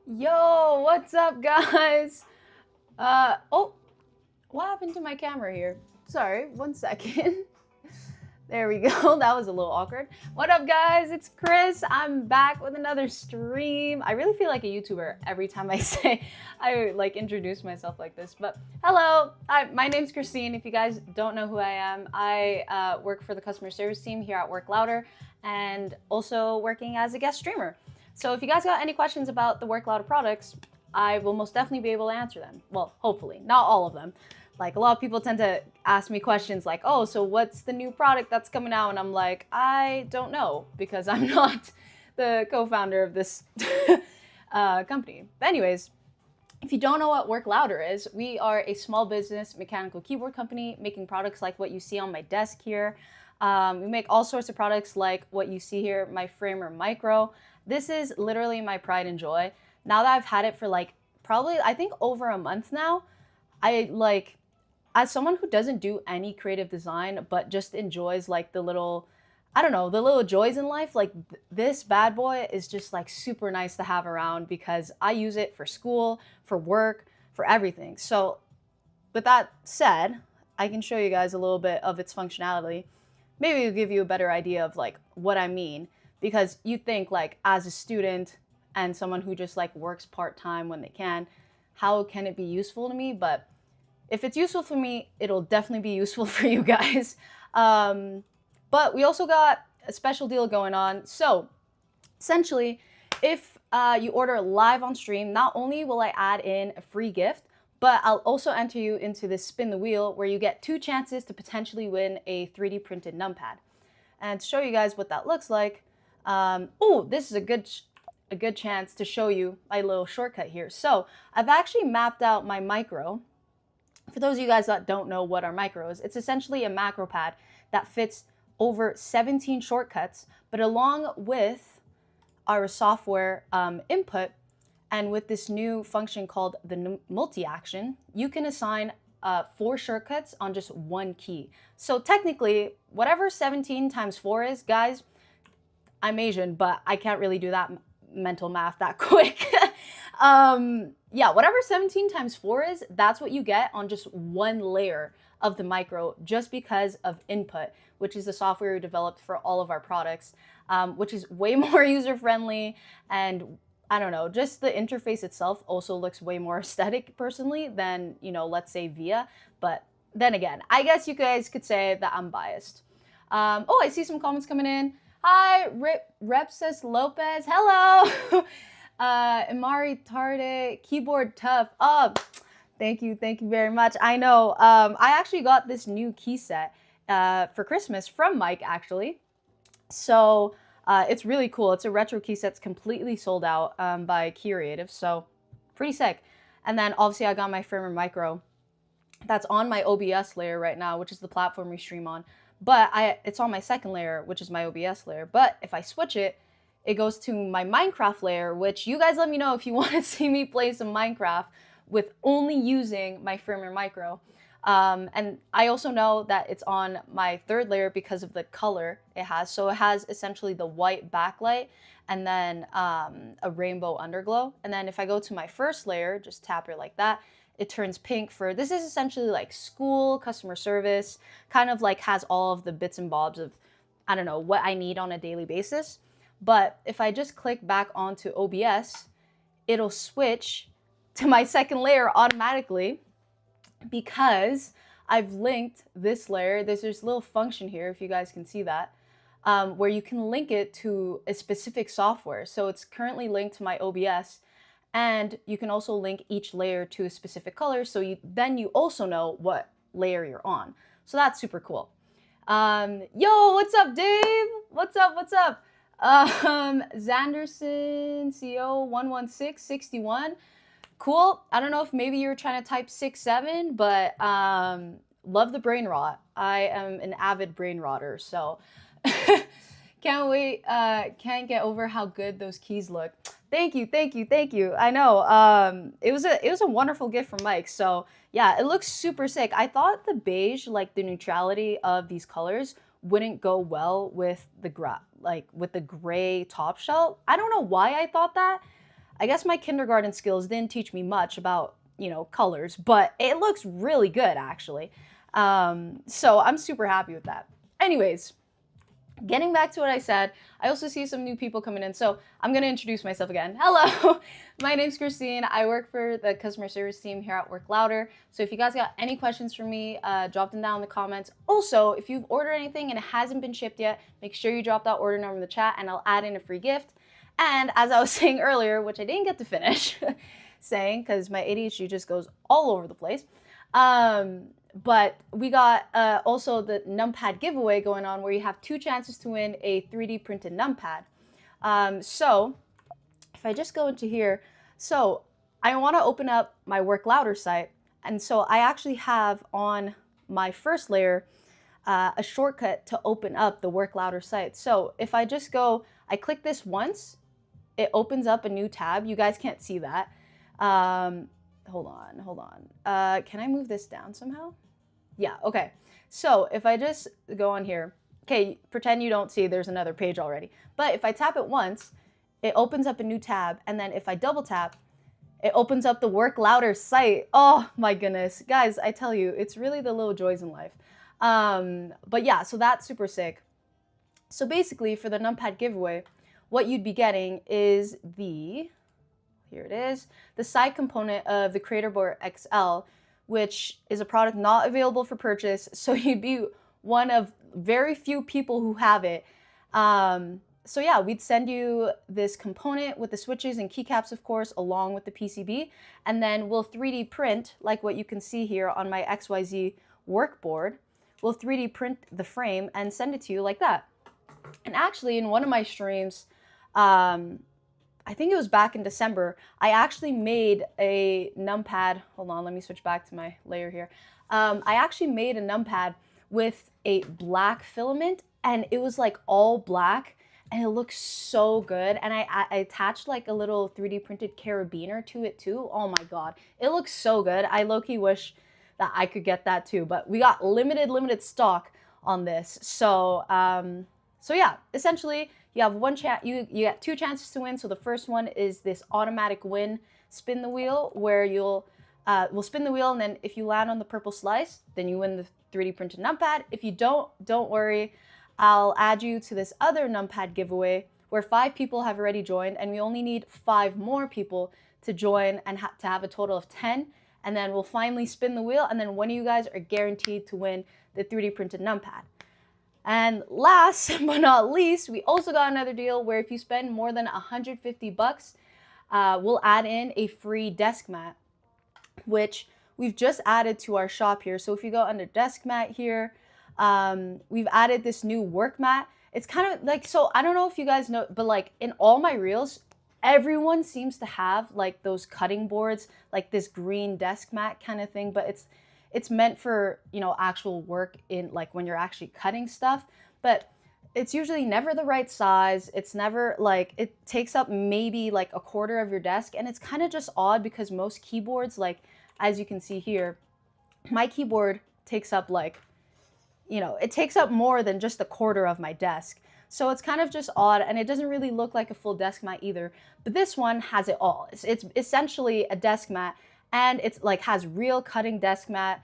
Yo, what's up, guys? Oh, what happened to my camera here? Sorry, one second. There we go. That was a little awkward. What up, guys? It's Chris. I'm back with another stream. I really feel like a YouTuber every time I say I like introduce myself like this. But hello, my name's Christine. If you guys don't know who I am, I work for the customer service team here at Work Louder, and also working as a guest streamer. So if you guys got any questions about the Work Louder products, I will most definitely be able to answer them. Well, hopefully, not all of them. Like a lot of people tend to ask me questions like, oh, so what's the new product that's coming out? And I'm like, I don't know because I'm not the co-founder of this company. But anyways, if you don't know what Work Louder is, we are a small business mechanical keyboard company making products like what you see on my desk here. We make all sorts of products like what you see here, my Framer Micro. This is literally my pride and joy. Now that I've had it for like probably, I think over a month now, I like, as someone who doesn't do any creative design but just enjoys like the little, I don't know, the little joys in life, like this bad boy is just like super nice to have around because I use it for school, for work, for everything. So with that said, I can show you guys a little bit of its functionality. Maybe it'll give you a better idea of like what I mean, because you think like as a student and someone who just like works part-time when they can, how can it be useful to me? But if it's useful for me, it'll definitely be useful for you guys. But we also got a special deal going on. So essentially, if you order live on stream, not only will I add in a free gift, but I'll also enter you into this spin the wheel where you get 2 chances to potentially win a 3D printed numpad. And to show you guys what that looks like, oh, this is a good chance to show you my little shortcut here. So I've actually mapped out my micro. For those of you guys that don't know what our micro is, it's essentially a macro pad that fits over 17 shortcuts, but along with our software input, and with this new function called the multi-action, you can assign 4 shortcuts on just 1 key. So technically, whatever 17 times 4 is, guys, I'm Asian, but I can't really do that mental math that quick. Yeah, whatever 17 times 4 is, that's what you get on just 1 layer of the micro just because of input, which is the software we developed for all of our products, which is way more user-friendly, and I don't know, just the interface itself also looks way more aesthetic personally than, you know, let's say VIA. But then again, I guess you guys could say that I'm biased. Oh, I see some comments coming in. Hi, Repsis Lopez. Hello. Imari Tarde, keyboard tough. Oh, thank you very much. I know. I actually got this new key set for Christmas from Mike, actually. So it's really cool. It's a retro key set. It's completely sold out by Curative, so pretty sick. And then obviously I got my Framer Micro that's on my OBS layer right now, which is the platform we stream on. But it's on my second layer, which is my OBS layer. But if I switch it, it goes to my Minecraft layer, which you guys let me know if you want to see me play some Minecraft with only using my Framer Micro. And I also know that it's on my third layer because of the color it has. So it has essentially the white backlight and then a rainbow underglow. And then if I go to my first layer, just tap it like that, it turns pink for, this is essentially like school, customer service, kind of like has all of the bits and bobs of, I don't know, what I need on a daily basis. But if I just click back onto OBS, it'll switch to my second layer automatically because I've linked this layer. There's this little function here, if you guys can see that, where you can link it to a specific software. So it's currently linked to my OBS, and you can also link each layer to a specific color, so then you also know what layer you're on. So that's super cool. Yo, what's up, Dave? What's up? What's up? Zanderson CO 11661. Cool. I don't know if maybe you're trying to type 67, but love the brain rot. I am an avid brain rotter, so can't wait. Can't get over how good those keys look. Thank you. I know. It was a wonderful gift from Mike. So yeah, it looks super sick. I thought the beige, like the neutrality of these colors, wouldn't go well with the gray top shell. I don't know why I thought that. I guess my kindergarten skills didn't teach me much about, you know, colors, but it looks really good actually. So I'm super happy with that. Anyways, getting back to what I said, I also see some new people coming in, so I'm gonna introduce myself again. Hello, my name's Christine. I work for the customer service team here at Work Louder. So if you guys got any questions for me, drop them down in the comments. Also, if you've ordered anything and it hasn't been shipped yet, make sure you drop that order number in the chat and I'll add in a free gift. And as I was saying earlier, which I didn't get to finish saying because my ADHD just goes all over the place, but we got also the numpad giveaway going on where you have 2 chances to win a 3D printed numpad. So if I just go into here, so I want to open up my Work Louder site. And so I actually have on my first layer a shortcut to open up the Work Louder site. So if I just go, I click this once, it opens up a new tab. You guys can't see that. Hold on. Can I move this down somehow? Yeah, okay. So if I just go on here, okay, pretend you don't see there's another page already. But if I tap it once, it opens up a new tab. And then if I double tap, it opens up the Work Louder site. Oh my goodness. Guys, I tell you, it's really the little joys in life. But yeah, so that's super sick. So basically for the numpad giveaway, what you'd be getting is here it is, the side component of the Creator Board XL, which is a product not available for purchase. So you'd be one of very few people who have it. So yeah, we'd send you this component with the switches and keycaps, of course, along with the PCB. And then we'll 3D print, like what you can see here on my XYZ workboard. We'll 3D print the frame and send it to you like that. And actually, in one of my streams, I think it was back in December, I actually made a numpad. Hold on, let me switch back to my layer here. I actually made a numpad with a black filament and it was like all black and it looks so good. And I attached like a little 3D printed carabiner to it too. Oh my God, it looks so good. I low-key wish that I could get that too, but we got limited stock on this. So, so yeah, essentially, you have one chance. You get 2 chances to win. So the first one is this automatic win spin the wheel, where we'll spin the wheel, and then if you land on the purple slice, then you win the 3D printed numpad. If you don't worry, I'll add you to this other numpad giveaway where 5 people have already joined, and we only need 5 more people to join and to have a total of 10. And then we'll finally spin the wheel, and then one of you guys are guaranteed to win the 3D printed numpad. And last but not least, we also got another deal where if you spend more than 150 bucks, we'll add in a free desk mat, which we've just added to our shop here. So if you go under desk mat here, we've added this new work mat. It's kind of like, so I don't know if you guys know, but like in all my reels, everyone seems to have like those cutting boards, like this green desk mat kind of thing, but it's meant for, you know, actual work in like when you're actually cutting stuff, but it's usually never the right size. It's never like, it takes up maybe like a quarter of your desk. And it's kind of just odd because most keyboards, like as you can see here, my keyboard takes up like, you know, it takes up more than just a quarter of my desk. So it's kind of just odd, and it doesn't really look like a full desk mat either. But this one has it all. It's essentially a desk mat, and it's like has real cutting desk mat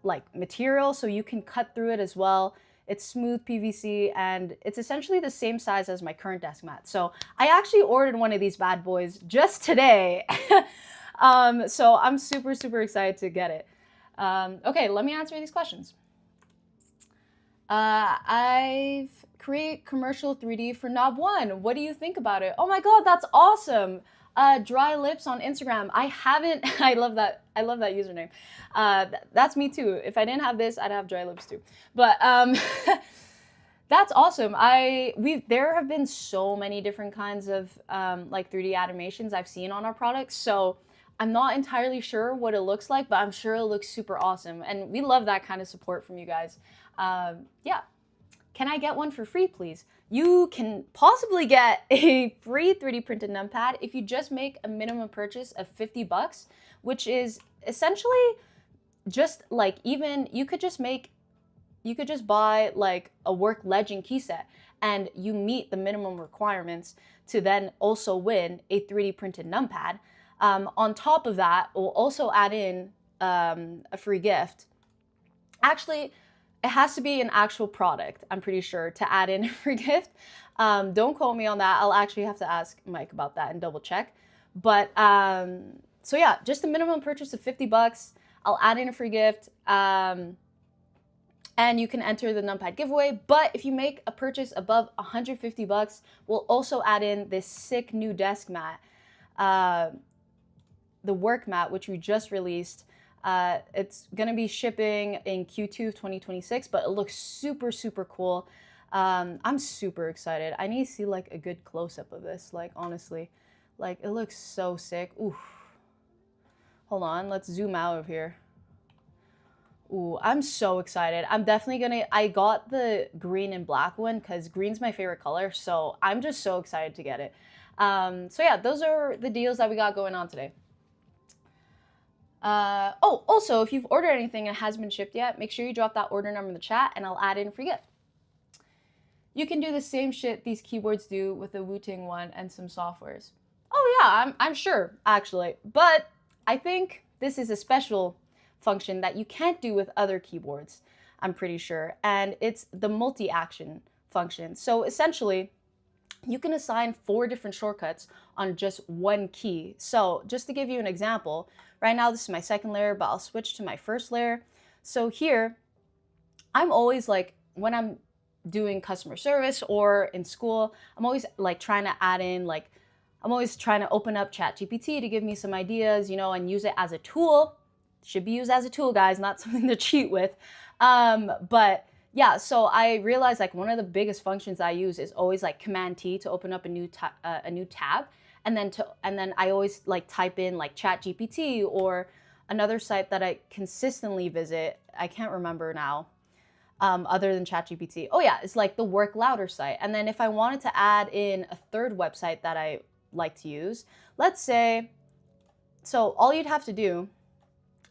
like material, so you can cut through it as well. It's smooth PVC, and it's essentially the same size as my current desk mat. So I actually ordered one of these bad boys just today. So I'm super excited to get it. Okay, let me answer these questions. I've created commercial 3D for Knob One. What do you think about it? Oh my God, that's awesome. Dry Lips on Instagram. I haven't, I love that username. That's me too. If I didn't have this, I'd have Dry Lips too. But that's awesome. There have been so many different kinds of like 3D animations I've seen on our products. So I'm not entirely sure what it looks like, but I'm sure it looks super awesome. And we love that kind of support from you guys. Yeah. Can I get one for free, please? You can possibly get a free 3D printed numpad if you just make a minimum purchase of 50 bucks, which is essentially just like, even you could just buy like a Work Legend key set and you meet the minimum requirements to then also win a 3D printed numpad. On top of that, we'll also add in a free gift. Actually, it has to be an actual product, I'm pretty sure, to add in a free gift. Don't quote me on that. I'll actually have to ask Mike about that and double check. But so yeah, just a minimum purchase of 50 bucks. I'll add in a free gift. And you can enter the numpad giveaway. But if you make a purchase above 150 bucks, we'll also add in this sick new desk mat, the work mat, which we just released. It's gonna be shipping in Q2 of 2026, but it looks super, super cool. I'm super excited. I need to see like a good close-up of this, like honestly. Like it looks so sick. Ooh. Hold on, let's zoom out of here. Ooh, I'm so excited. I'm definitely gonna, I got the green and black one because green's my favorite color. So I'm just so excited to get it. So yeah, those are the deals that we got going on today. Oh, also, if you've ordered anything and it hasn't been shipped yet, make sure you drop that order number in the chat and I'll add in a free gift. You can do the same shit these keyboards do with the Wooting one and some softwares. Oh yeah, I'm sure, actually. But I think this is a special function that you can't do with other keyboards, I'm pretty sure. And it's the multi-action function. So essentially, you can assign 4 different shortcuts on just one key. So just to give you an example, right now this is my second layer, but I'll switch to my first layer. So here, I'm always like, when I'm doing customer service or in school, I'm always like trying to add in like, I'm always trying to open up ChatGPT to give me some ideas, you know, and use it as a tool. Should be used as a tool, guys, not something to cheat with. But yeah, so I realized like one of the biggest functions I use is always like Command T to open up a new tab, and then I always like type in like ChatGPT or another site that I consistently visit. I can't remember now. Other than ChatGPT. Oh yeah, it's like the Work Louder site. And then if I wanted to add in a third website that I like to use, let's say, so all you'd have to do,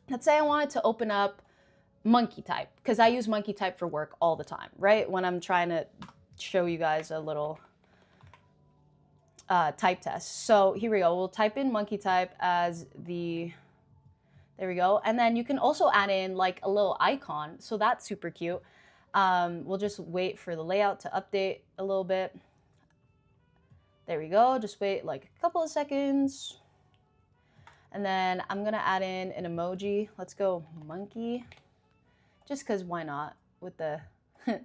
let's say I wanted to open up Monkey Type, because I use Monkey Type for work all the time, right? When I'm trying to show you guys a little type test. So here we go. We'll type in Monkey Type as the, there we go. And then you can also add in like a little icon. So that's super cute. We'll just wait for the layout to update a little bit. There we go. Just wait like a couple of seconds. And then I'm gonna add in an emoji. Let's go monkey. Just because why not? With the,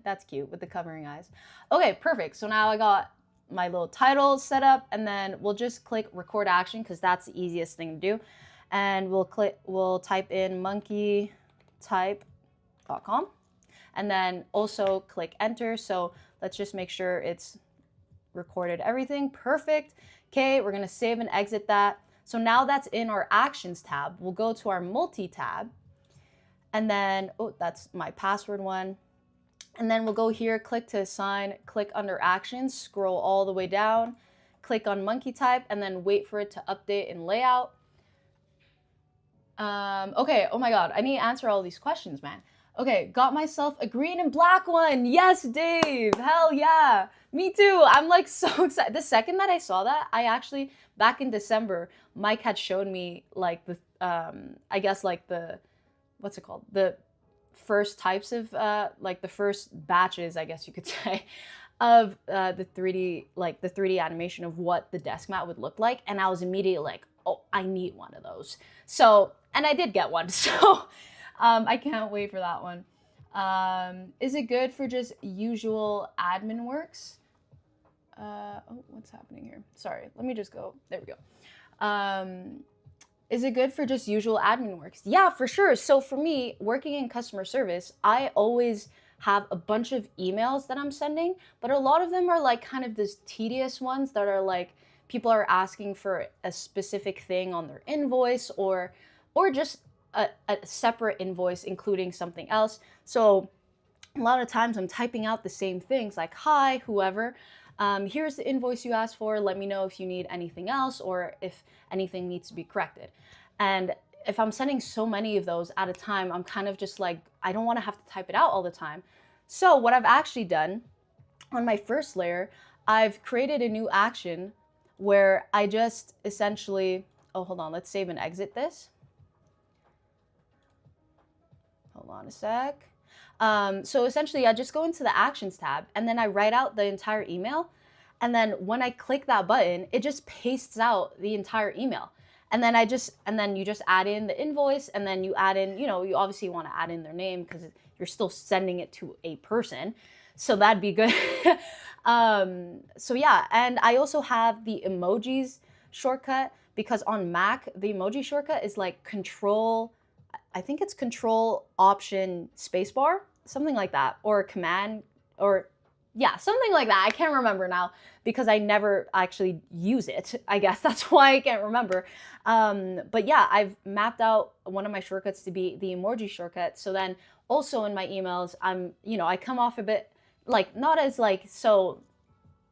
that's cute, with the covering eyes. Okay, perfect. So now I got my little title set up, and then we'll just click record action because that's the easiest thing to do. And we'll type in monkeytype.com and then also click enter. So let's just make sure it's recorded everything. Perfect. Okay, we're gonna save and exit that. So now that's in our actions tab. We'll go to our multi tab and then, oh, that's my password one. And then we'll go here, click to assign, click under actions, scroll all the way down, click on Monkey Type, and then wait for it to update in layout. Okay, oh my God, I need to answer all these questions, man. Okay, got myself a green and black one. Yes, Dave, hell yeah. Me too, I'm like so excited. The second that I saw that, I actually, back in December, Mike had shown me like the, I guess like the, what's it called? The first types of, like the first batches, I guess you could say, of the 3D, like the 3D animation of what the desk mat would look like. And I was immediately like, oh, I need one of those. So, and I did get one. So I can't wait for that one. Is it good for just usual admin works? Oh, what's happening here? Sorry, let me just go. There we go. Is it good for just usual admin works? Yeah, for sure. So for me, working in customer service, I always have a bunch of emails that I'm sending, but a lot of them are like kind of this tedious ones that are like, people are asking for a specific thing on their invoice or just a separate invoice including something else. So a lot of times I'm typing out the same things like, hi, whoever, here's the invoice you asked for. Let me know if you need anything else or if anything needs to be corrected. And if I'm sending so many of those at a time, I'm kind of just like, I don't want to have to type it out all the time. So what I've actually done on my first layer, I've created a new action where I just essentially, oh, hold on, let's save and exit this. Hold on a sec. So essentially, I just go into the Actions tab, and then I write out the entire email. And then when I click that button, it just pastes out the entire email. And then you just add in the invoice, and then you add in, you obviously want to add in their name because you're still sending it to a person. So that'd be good. So yeah, and I also have the emojis shortcut, because on Mac, the emoji shortcut is like I think it's Control Option Spacebar, something like that, or Command, or yeah, something like that. I can't remember now because I never actually use it. I guess that's why I can't remember. But yeah, I've mapped out one of my shortcuts to be the emoji shortcut. So then also in my emails, I come off a bit like, not as like, so,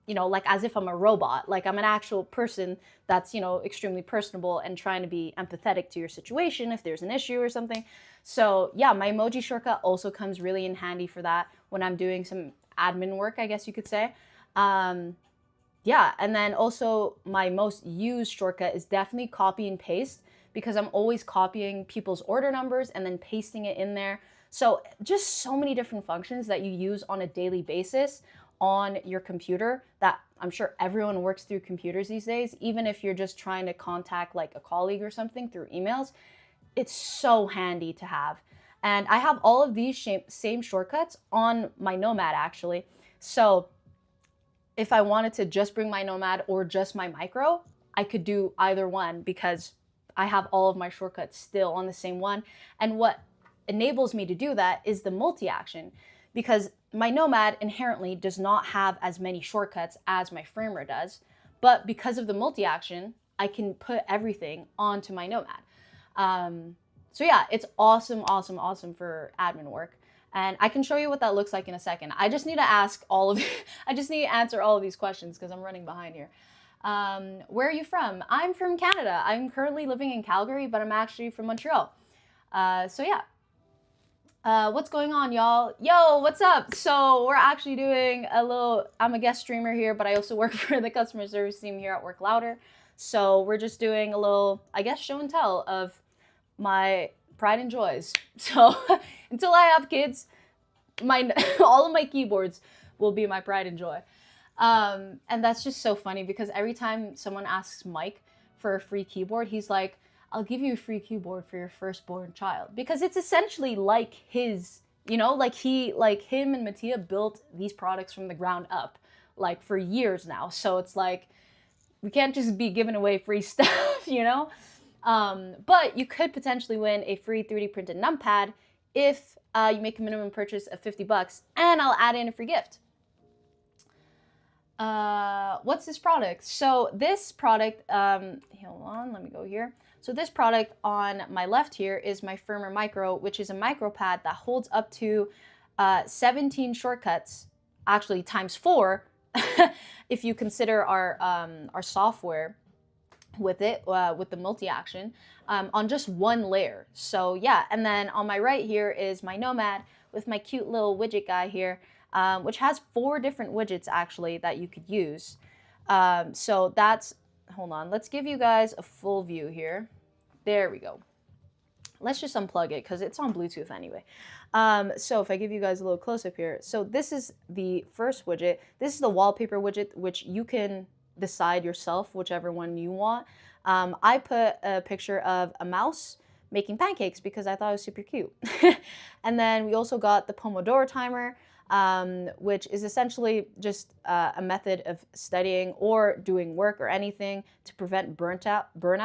like as if I'm a robot. Like I'm an actual person that's, extremely personable and trying to be empathetic to your situation if there's an issue or something. So yeah, my emoji shortcut also comes really in handy for that when I'm doing some admin work, I guess you could say. Yeah, and then also my most used shortcut is definitely copy and paste, because I'm always copying people's order numbers and then pasting it in there. So just so many different functions that you use on a daily basis on your computer that I'm sure everyone works through computers these days. Even if you're just trying to contact like a colleague or something through emails, it's so handy to have. And I have all of these same shortcuts on my Nomad actually. So if I wanted to just bring my Nomad or just my Micro, I could do either one because I have all of my shortcuts still on the same one. And what enables me to do that is the multi-action, because my Nomad inherently does not have as many shortcuts as my Framer does. But because of the multi-action, I can put everything onto my Nomad. So yeah, it's awesome, awesome, awesome for admin work. And I can show you what that looks like in a second. I just need to ask all of I just need to answer all of these questions because I'm running behind here. Where are you from? I'm from Canada. I'm currently living in Calgary, but I'm actually from Montreal. So yeah. What's going on, y'all? Yo, what's up? So we're actually doing I'm a guest streamer here, but I also work for the customer service team here at Work Louder. So we're just doing a little, I guess, show and tell of my pride and joys. So until I have kids, all of my keyboards will be my pride and joy. And that's just so funny because every time someone asks Mike for a free keyboard, he's like, I'll give you a free keyboard for your firstborn child, because it's essentially like his, like him and Mattia built these products from the ground up, like for years now. So it's like, we can't just be giving away free stuff, But you could potentially win a free 3D printed numpad if you make a minimum purchase of $50, and I'll add in a free gift. What's this product? So this product, hold on, let me go here. So this product on my left here is my Framer Micro, which is a micro pad that holds up to 17 shortcuts, actually times 4, if you consider our software with it, with the multi-action, on just one layer. So yeah, and then on my right here is my Nomad with my cute little widget guy here, which has 4 different widgets actually that you could use. So that's, hold on, let's give you guys a full view here. There we go. Let's just unplug it because it's on Bluetooth anyway. So if I give you guys a little close up here, so this is the first widget. This is the wallpaper widget, which you can decide yourself whichever one you want. I put a picture of a mouse making pancakes because I thought it was super cute. And then we also got the Pomodoro timer, which is essentially just a method of studying or doing work or anything to prevent burnout.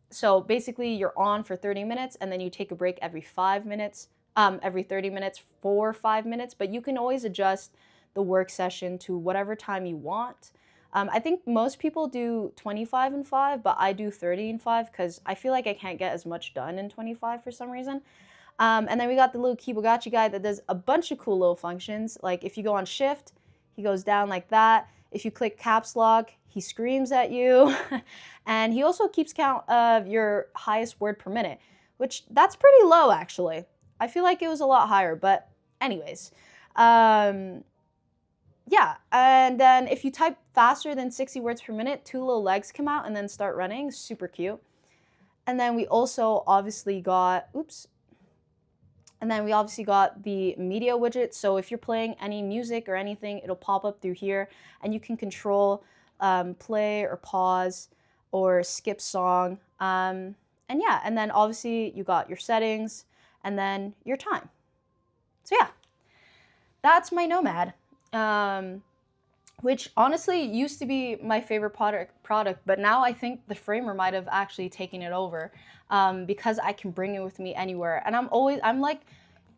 So basically you're on for 30 minutes and then you take a break every 5 minutes, every 30 minutes for 5 minutes, but you can always adjust the work session to whatever time you want. I think most people do 25 and 5, but I do 30 and 5 because I feel like I can't get as much done in 25 for some reason. And then we got the little Keybogachi guy that does a bunch of cool little functions. Like if you go on shift, he goes down like that. If you click caps lock, he screams at you. And he also keeps count of your highest word per minute, which that's pretty low actually. I feel like it was a lot higher, but anyways. Yeah, yeah, and then if you type faster than 60 words per minute, two little legs come out and then start running. Super cute. And then we also obviously got, and then we obviously got the media widget. So if you're playing any music or anything, it'll pop up through here and you can control play or pause or skip song. And yeah, and then obviously you got your settings and then your time. So yeah, that's my Nomad. Which honestly used to be my favorite product, but now I think the Framer might have actually taken it over, because I can bring it with me anywhere. And I'm like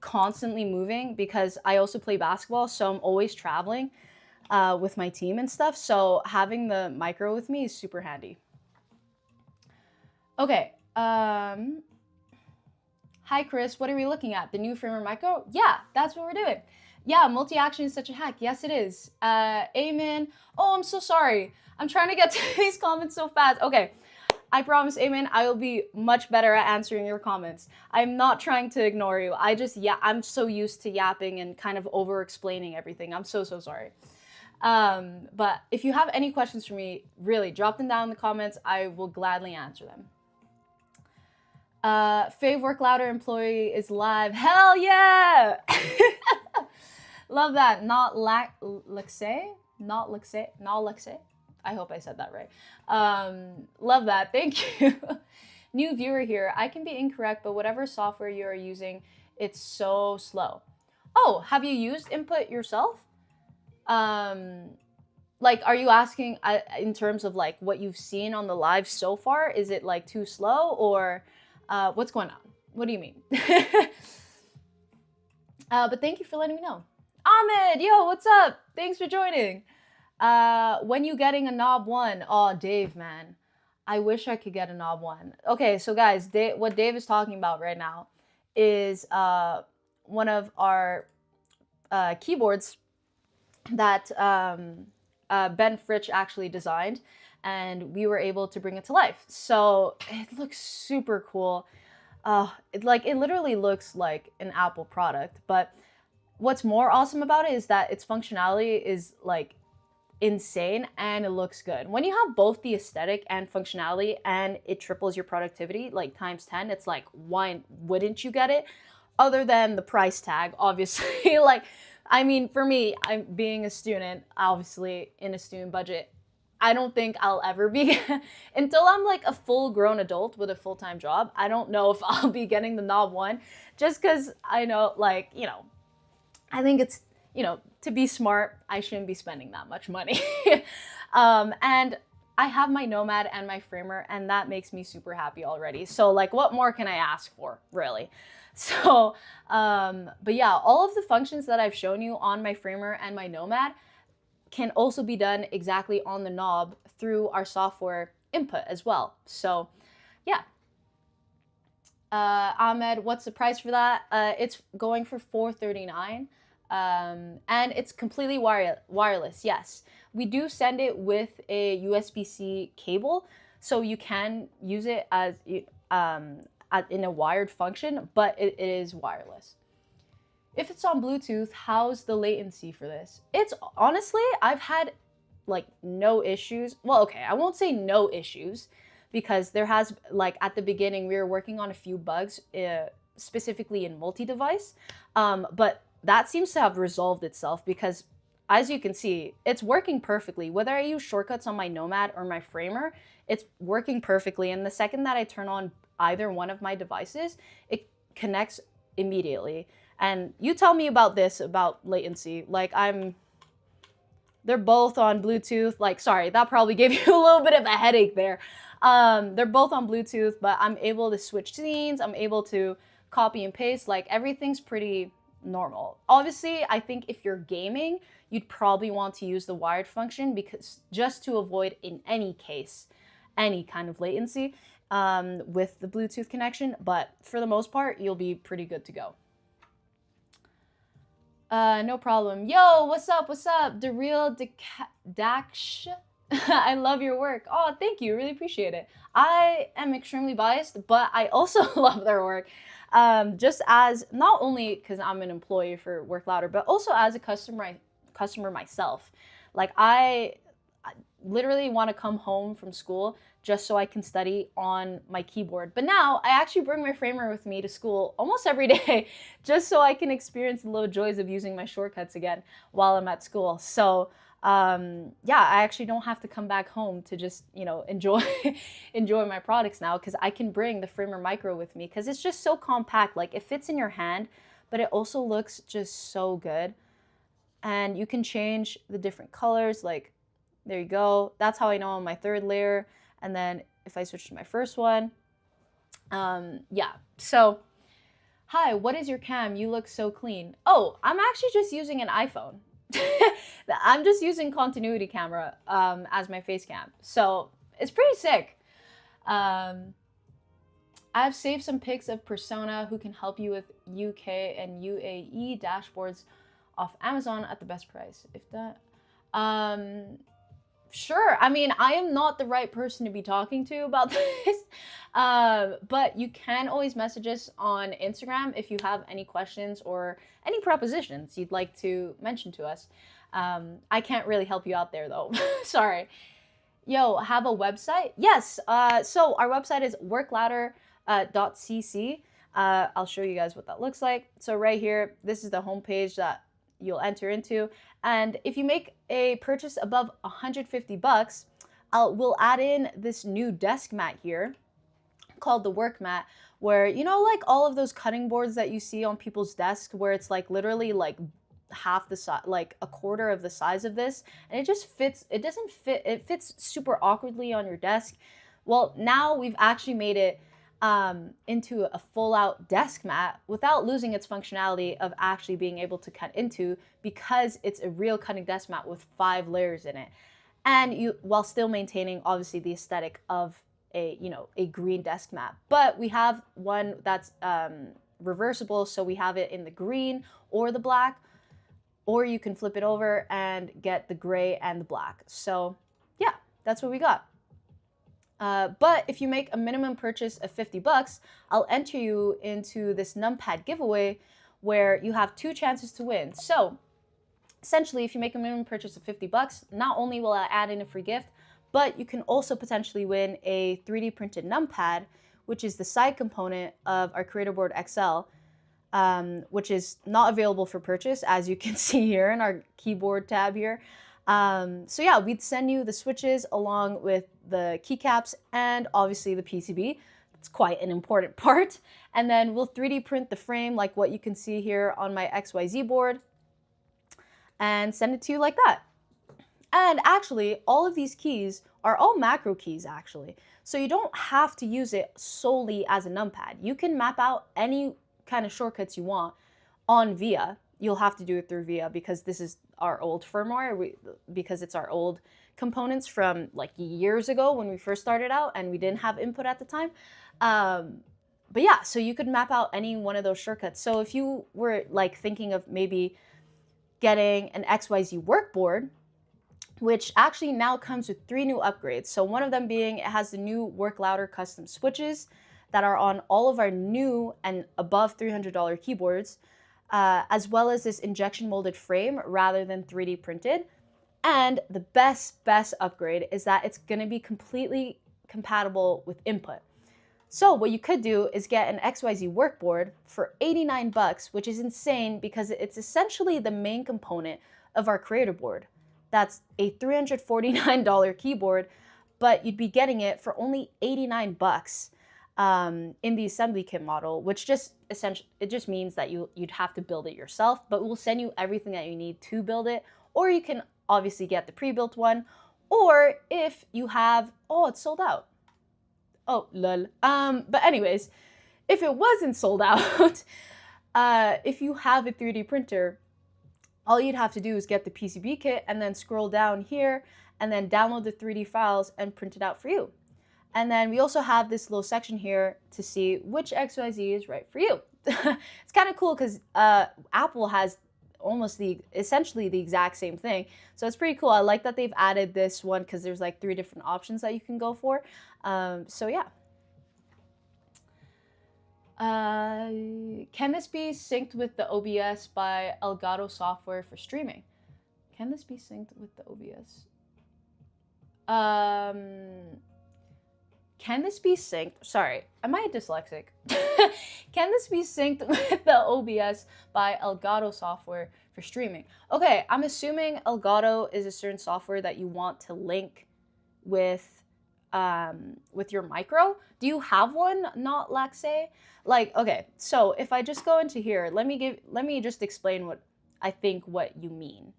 constantly moving because I also play basketball, so I'm always traveling with my team and stuff. So having the Micro with me is super handy. Okay. Hi, Chris. What are we looking at? The new Framer Micro? Yeah, that's what we're doing. Yeah, multi-action is such a hack. Yes, it is. Amen. Oh, I'm so sorry. I'm trying to get to these comments so fast. Okay, I promise, Amen, I will be much better at answering your comments. I'm not trying to ignore you. I'm so used to yapping and kind of over-explaining everything. I'm so sorry. But if you have any questions for me, really, drop them down in the comments. I will gladly answer them. Fave Work Louder employee is live. Hell yeah! Love that. Not Lexay. I hope I said that right. Love that. Thank you. New viewer here. I can be incorrect, but whatever software you are using, it's so slow. Oh, have you used Input yourself? Like, are you asking in terms of like what you've seen on the live so far? Is it like too slow or what's going on? What do you mean? But thank you for letting me know. Ahmed, yo, what's up? Thanks for joining. When you getting a Knob 1? Oh, Dave, man. I wish I could get a Knob 1. Okay, so guys, what Dave is talking about right now is one of our keyboards that Ben Fritsch actually designed, and we were able to bring it to life. So it looks super cool. It literally looks like an Apple product, but what's more awesome about it is that its functionality is like insane and it looks good. When you have both the aesthetic and functionality and it triples your productivity like times 10, it's like, why wouldn't you get it? Other than the price tag, obviously. Like, I mean, for me, I'm being a student, obviously in a student budget, I don't think I'll ever be, until I'm like a full grown adult with a full-time job, I don't know if I'll be getting the Knob 1, just because I know, like, you know, I think it's, you know, to be smart, I shouldn't be spending that much money. And I have my Nomad and my Framer, and that makes me super happy already. So like, what more can I ask for, really? So, but yeah, all of the functions that I've shown you on my Framer and my Nomad can also be done exactly on the knob through our software Input as well. So yeah. Ahmed, what's the price for that? It's going for $439. And it's completely wireless, yes. We do send it with a USB-C cable, so you can use it as in a wired function, but it is wireless. If it's on Bluetooth, how's the latency for this? It's honestly, I've had like no issues. Well, okay, I won't say no issues, because there has, like, at the beginning, we were working on a few bugs, specifically in multi-device, but that seems to have resolved itself because, as you can see, it's working perfectly. Whether I use shortcuts on my Nomad or my Framer, it's working perfectly. And the second that I turn on either one of my devices, it connects immediately. And you tell me about this, about latency. Like, they're both on Bluetooth. Like, sorry, that probably gave you a little bit of a headache there. They're both on Bluetooth, but I'm able to switch scenes. I'm able to copy and paste. Like, everything's pretty normal. Obviously, I think if you're gaming, you'd probably want to use the wired function, because just to avoid, in any case, any kind of latency with the Bluetooth connection. But for the most part, you'll be pretty good to go. No problem. Yo, what's up? What's up? The real Daksh. I love your work. Oh, thank you. Really appreciate it. I am extremely biased, but I also love their work. Just as, not only because I'm an employee for Work Louder, but also as a customer customer myself. Like I literally want to come home from school just so I can study on my keyboard. But now I actually bring my framer with me to school almost every day just so I can experience the little joys of using my shortcuts again while I'm at school. So yeah, I actually don't have to come back home to just, you know, enjoy enjoy my products now, because I can bring the Framer Micro with me because it's just so compact. Like it fits in your hand, but it also looks just so good. And you can change the different colors. Like there you go. That's how I know on my third layer. And then if I switch to my first one, yeah. So, hi, what is your cam? You look so clean. Oh, I'm actually just using an iPhone. I'm just using continuity camera as my face cam. So it's pretty sick. I've saved some pics of Persona who can help you with UK and UAE dashboards off Amazon at the best price. If that, sure. I mean, I am not the right person to be talking to about this, but you can always message us on Instagram if you have any questions or any propositions you'd like to mention to us. I can't really help you out there though. Sorry. Yo, have a website? Yes. So our website is worklouder.cc. I'll show you guys what that looks like. So right here, this is the homepage that you'll enter into. And if you make a purchase above 150 bucks, we'll add in this new desk mat here called the work mat, where, you know, like all of those cutting boards that you see on people's desks where it's like literally like half the size, like a quarter of the size of this, and it just fits. It doesn't fit. It fits super awkwardly on your desk. Well, now we've actually made it into a full-out desk mat without losing its functionality of actually being able to cut into, because it's a real cutting desk mat with 5 layers in it, and you, while still maintaining obviously the aesthetic of a, you know, a green desk mat. But we have one that's reversible, so we have it in the green or the black, or you can flip it over and get the gray and the black. So yeah, that's what we got. But if you make a minimum purchase of 50 bucks, I'll enter you into this numpad giveaway where you have 2 chances to win. So essentially, if you make a minimum purchase of 50 bucks, not only will I add in a free gift, but you can also potentially win a 3D printed numpad, which is the side component of our Creator Board XL, which is not available for purchase, as you can see here in our keyboard tab here. So yeah, we'd send you the switches along with the keycaps and obviously the PCB. It's quite an important part. And then we'll 3D print the frame like what you can see here on my XYZ board and send it to you like that. And actually, all of these keys are all macro keys actually. So you don't have to use it solely as a numpad. You can map out any kind of shortcuts you want on VIA. You'll have to do it through VIA because this is our old firmware, because it's our old components from like years ago when we first started out and we didn't have input at the time. But yeah, so you could map out any one of those shortcuts. So if you were like thinking of maybe getting an XYZ workboard, which actually now comes with 3 new upgrades. So one of them being it has the new Work Louder custom switches that are on all of our new and above $300 keyboards, as well as this injection molded frame rather than 3D printed. And the best upgrade is that it's gonna be completely compatible with input. So what you could do is get an XYZ workboard for 89 bucks, which is insane because it's essentially the main component of our Creator Board. That's a $349 keyboard, but you'd be getting it for only 89 bucks. In the assembly kit model, which just essentially, it just means that you'd have to build it yourself, but we'll send you everything that you need to build it, or you can obviously get the pre-built one, or if you have, oh, it's sold out. Oh, lol. But anyways, if it wasn't sold out, if you have a 3D printer, all you'd have to do is get the PCB kit and then scroll down here and then download the 3D files and print it out for you. And then we also have this little section here to see which XYZ is right for you. It's kind of cool because Apple has almost essentially the exact same thing. So it's pretty cool. I like that they've added this one because there's like 3 different options that you can go for. So yeah. Can this be synced with the OBS by Elgato software for streaming? Can this be synced with the OBS? Can this be synced? Sorry, am I dyslexic? Can this be synced with the OBS by Elgato software for streaming? Okay, I'm assuming Elgato is a certain software that you want to link with your micro. Do you have one, not Laxe? Like, okay, so if I just go into here, let me just explain what you mean.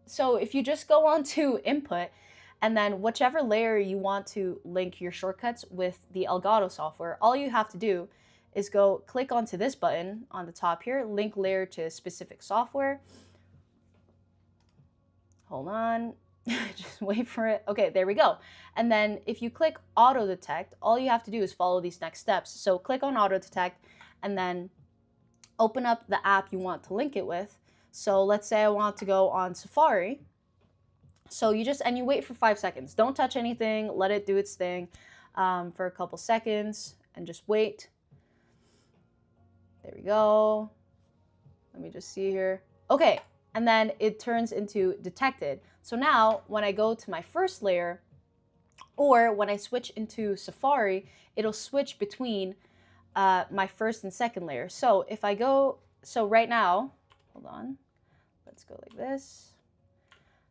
So if you just go on to input, and then whichever layer you want to link your shortcuts with the Elgato software, all you have to do is go click onto this button on the top here, link layer to specific software. Hold on, just wait for it. Okay, there we go. And then if you click auto detect, all you have to do is follow these next steps. So click on auto detect and then open up the app you want to link it with. So let's say I want to go on Safari. So you wait for 5 seconds. Don't touch anything. Let it do its thing for a couple seconds and just wait. There we go. Let me just see here. Okay, and then it turns into detected. So now when I go to my first layer or when I switch into Safari, it'll switch between my first and second layer. So if I go, so right now, hold on, let's go like this.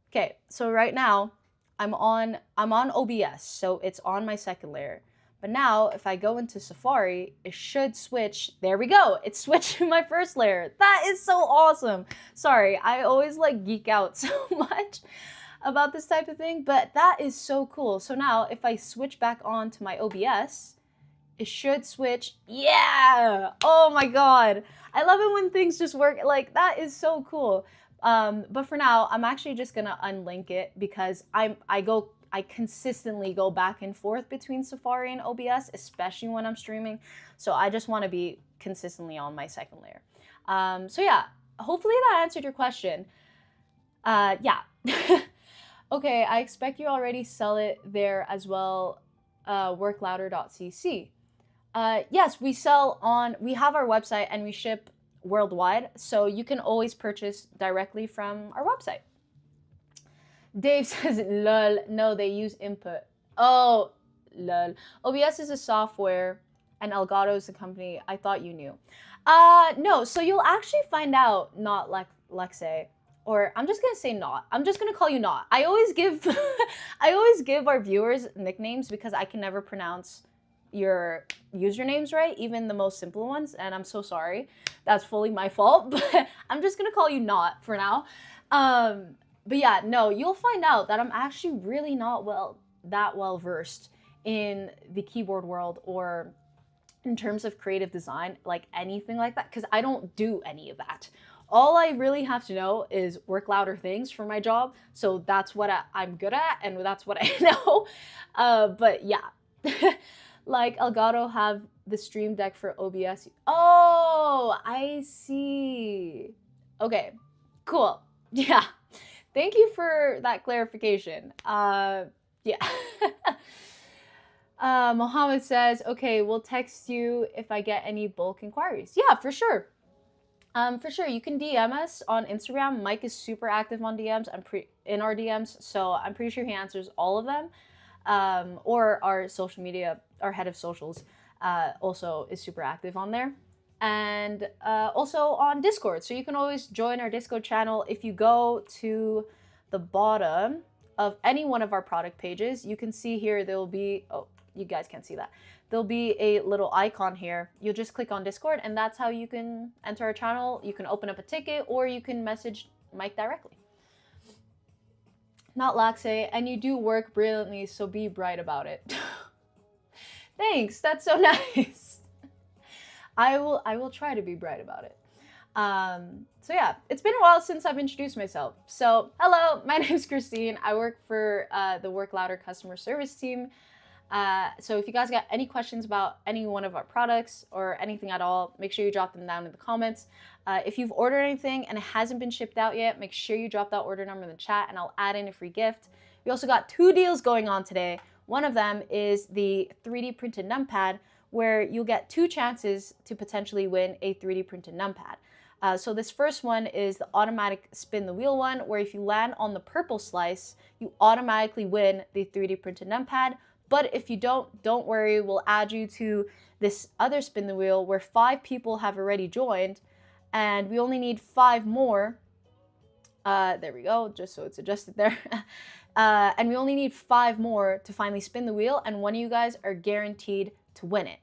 Okay, so right now I'm on OBS, so it's on my second layer. But now if I go into Safari, it should switch. There we go. It switched to my first layer. That is so awesome. Sorry, I always like geek out so much about this type of thing, but that is so cool. So now if I switch back on to my OBS, it should switch. Yeah! Oh my god. I love it when things just work. Like, that is so cool. But for now, I'm actually just gonna unlink it because I consistently go back and forth between Safari and OBS, especially when I'm streaming. So I just want to be consistently on my second layer. So yeah, hopefully that answered your question. Yeah. Okay, I expect you already sell it there as well, worklouder.cc. Yes, we have our website and we ship worldwide, so you can always purchase directly from our website. Dave says, lol, no, they use input. Oh, lol. OBS is a software and Elgato is a company. I thought you knew. No, so you'll actually find out, not Lexe, or I'm just gonna say not. I'm just gonna call you not. I always give our viewers nicknames because I can never pronounce your usernames right, even the most simple ones, and I'm so sorry. That's fully my fault, but I'm just gonna call you not for now. But yeah, no, you'll find out that I'm actually really not that well versed in the keyboard world or in terms of creative design, like anything like that, because I don't do any of that. All I really have to know is work louder things for my job, so that's what I'm good at, and that's what I know. But yeah. Like Elgato have the Stream Deck for OBS. Oh, I see. Okay, cool. Yeah. Thank you for that clarification. Yeah. Mohammed says, okay, we'll text you if I get any bulk inquiries. Yeah, for sure. For sure, you can DM us on Instagram. Mike is super active on DMs. In our DMs, so I'm pretty sure he answers all of them. Or our social media, our head of socials, also is super active on there. And also on Discord. So you can always join our Discord channel. If you go to the bottom of any one of our product pages, you can see here there will be, oh, you guys can't see that. There'll be a little icon here. You'll just click on Discord and that's how you can enter our channel. You can open up a ticket or you can message Mike directly. Not Laxe, and you do work brilliantly, so be bright about it. Thanks, that's so nice. I will try to be bright about it. So yeah, it's been a while since I've introduced myself. So hello, my name's Christine. I work for the Work Louder customer service team. So if you guys got any questions about any one of our products or anything at all, make sure you drop them down in the comments. If you've ordered anything and it hasn't been shipped out yet, make sure you drop that order number in the chat and I'll add in a free gift. We also got 2 deals going on today. One of them is the 3D printed numpad, where you'll get 2 chances to potentially win a 3D printed numpad. So this first one is the automatic spin the wheel one, where if you land on the purple slice, you automatically win the 3D printed numpad. But if you don't worry, we'll add you to this other spin the wheel where 5 people have already joined, and we only need 5 more. There we go, just so it's adjusted there. And we only need 5 more to finally spin the wheel, and one of you guys are guaranteed to win it.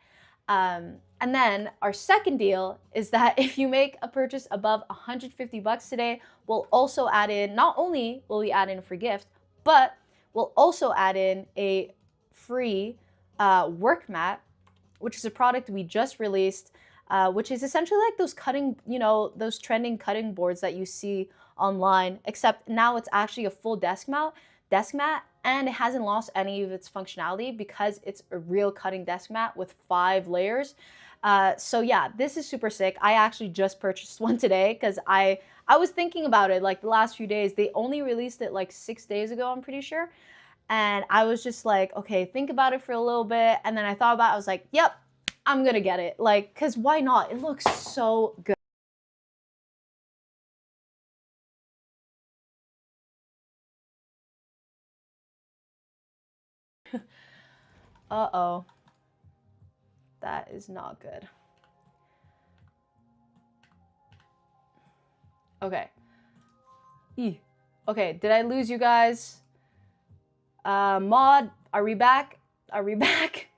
And then our second deal is that if you make a purchase above 150 bucks today, we'll also add in, not only will we add in a free gift, but we'll also add in a free work mat, which is a product we just released, which is essentially like those cutting, those trending cutting boards that you see online, except now it's actually a full desk mat, and it hasn't lost any of its functionality because it's a real cutting desk mat with 5 layers. So yeah, this is super sick. I actually just purchased one today because I was thinking about it like the last few days. They only released it like 6 days ago, I'm pretty sure. And I was just like, okay, think about it for a little bit. And then I thought about it, I was like, yep, I'm gonna get it. Like, cause why not? It looks so good. Uh-oh. That is not good. Okay. Okay, did I lose you guys? Mod, are we back? Are we back?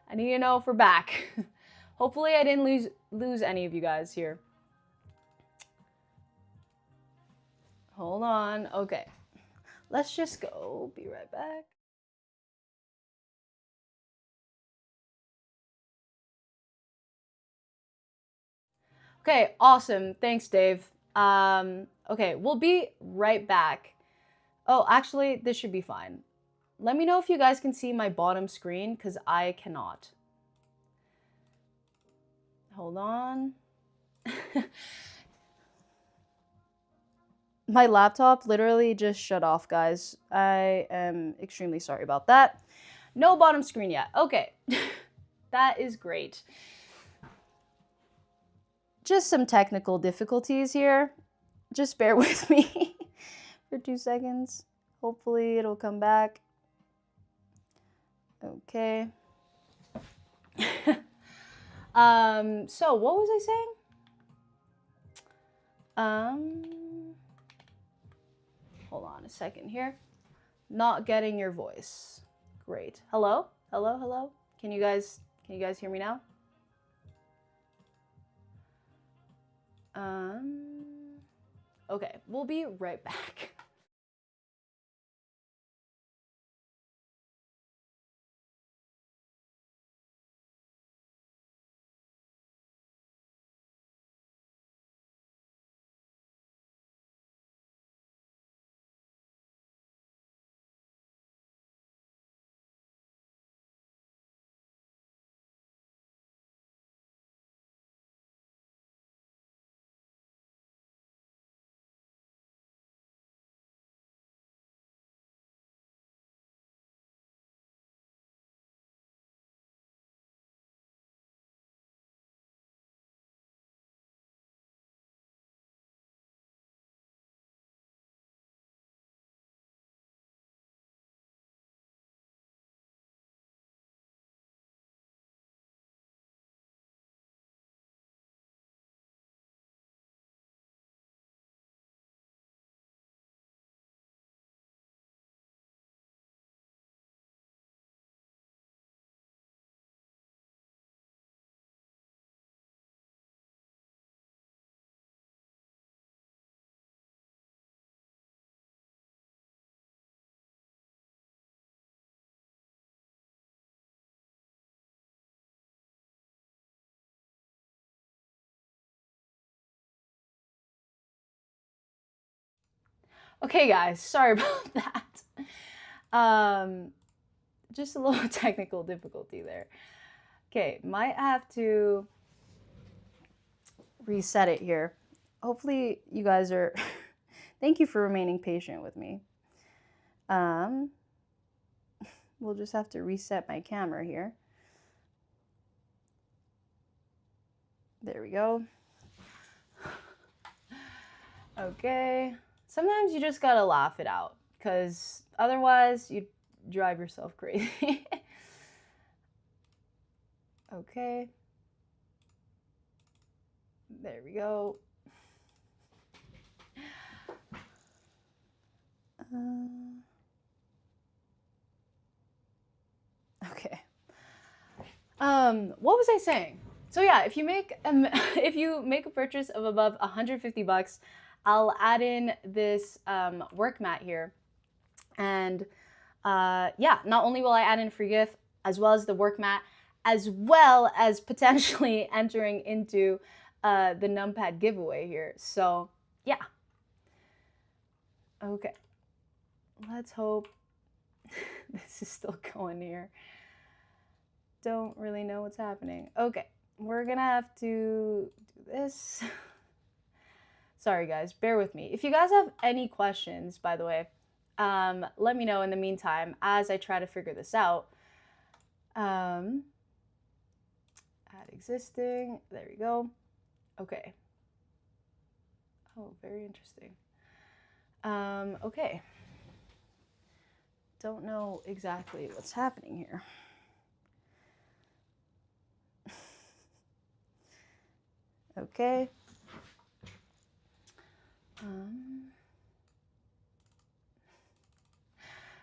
I need to know if we're back. Hopefully I didn't lose any of you guys here. Hold on. Okay. Let's just go. Be right back. Okay, awesome. Thanks, Dave. Okay, we'll be right back. Oh, actually, this should be fine. Let me know if you guys can see my bottom screen, because I cannot. Hold on. My laptop literally just shut off, guys. I am extremely sorry about that. No bottom screen yet. Okay. That is great. Just some technical difficulties here. Just bear with me for 2 seconds. Hopefully it'll come back. Okay. So what was I saying? Hold on a second here. Not getting your voice. Great. Hello? Hello? Hello? Can you guys hear me now? Okay, we'll be right back. Okay, guys, sorry about that. Just a little technical difficulty there. Okay, might have to reset it here. Hopefully you guys are, thank you for remaining patient with me. We'll just have to reset my camera here. There we go. Okay. Sometimes you just gotta laugh it out, because otherwise you'd drive yourself crazy. Okay. There we go. Okay. What was I saying? So yeah, if you make if you make a purchase of above 150 bucks, I'll add in this work mat here, and yeah, not only will I add in a free gift as well as the work mat, as well as potentially entering into the numpad giveaway here. So yeah. Okay. Let's hope this is still going here. Don't really know what's happening. Okay, we're gonna have to do this. Sorry guys, bear with me. If you guys have any questions, by the way, let me know in the meantime as I try to figure this out. Add existing, there we go. Okay. Oh, very interesting. Okay. Don't know exactly what's happening here. Okay.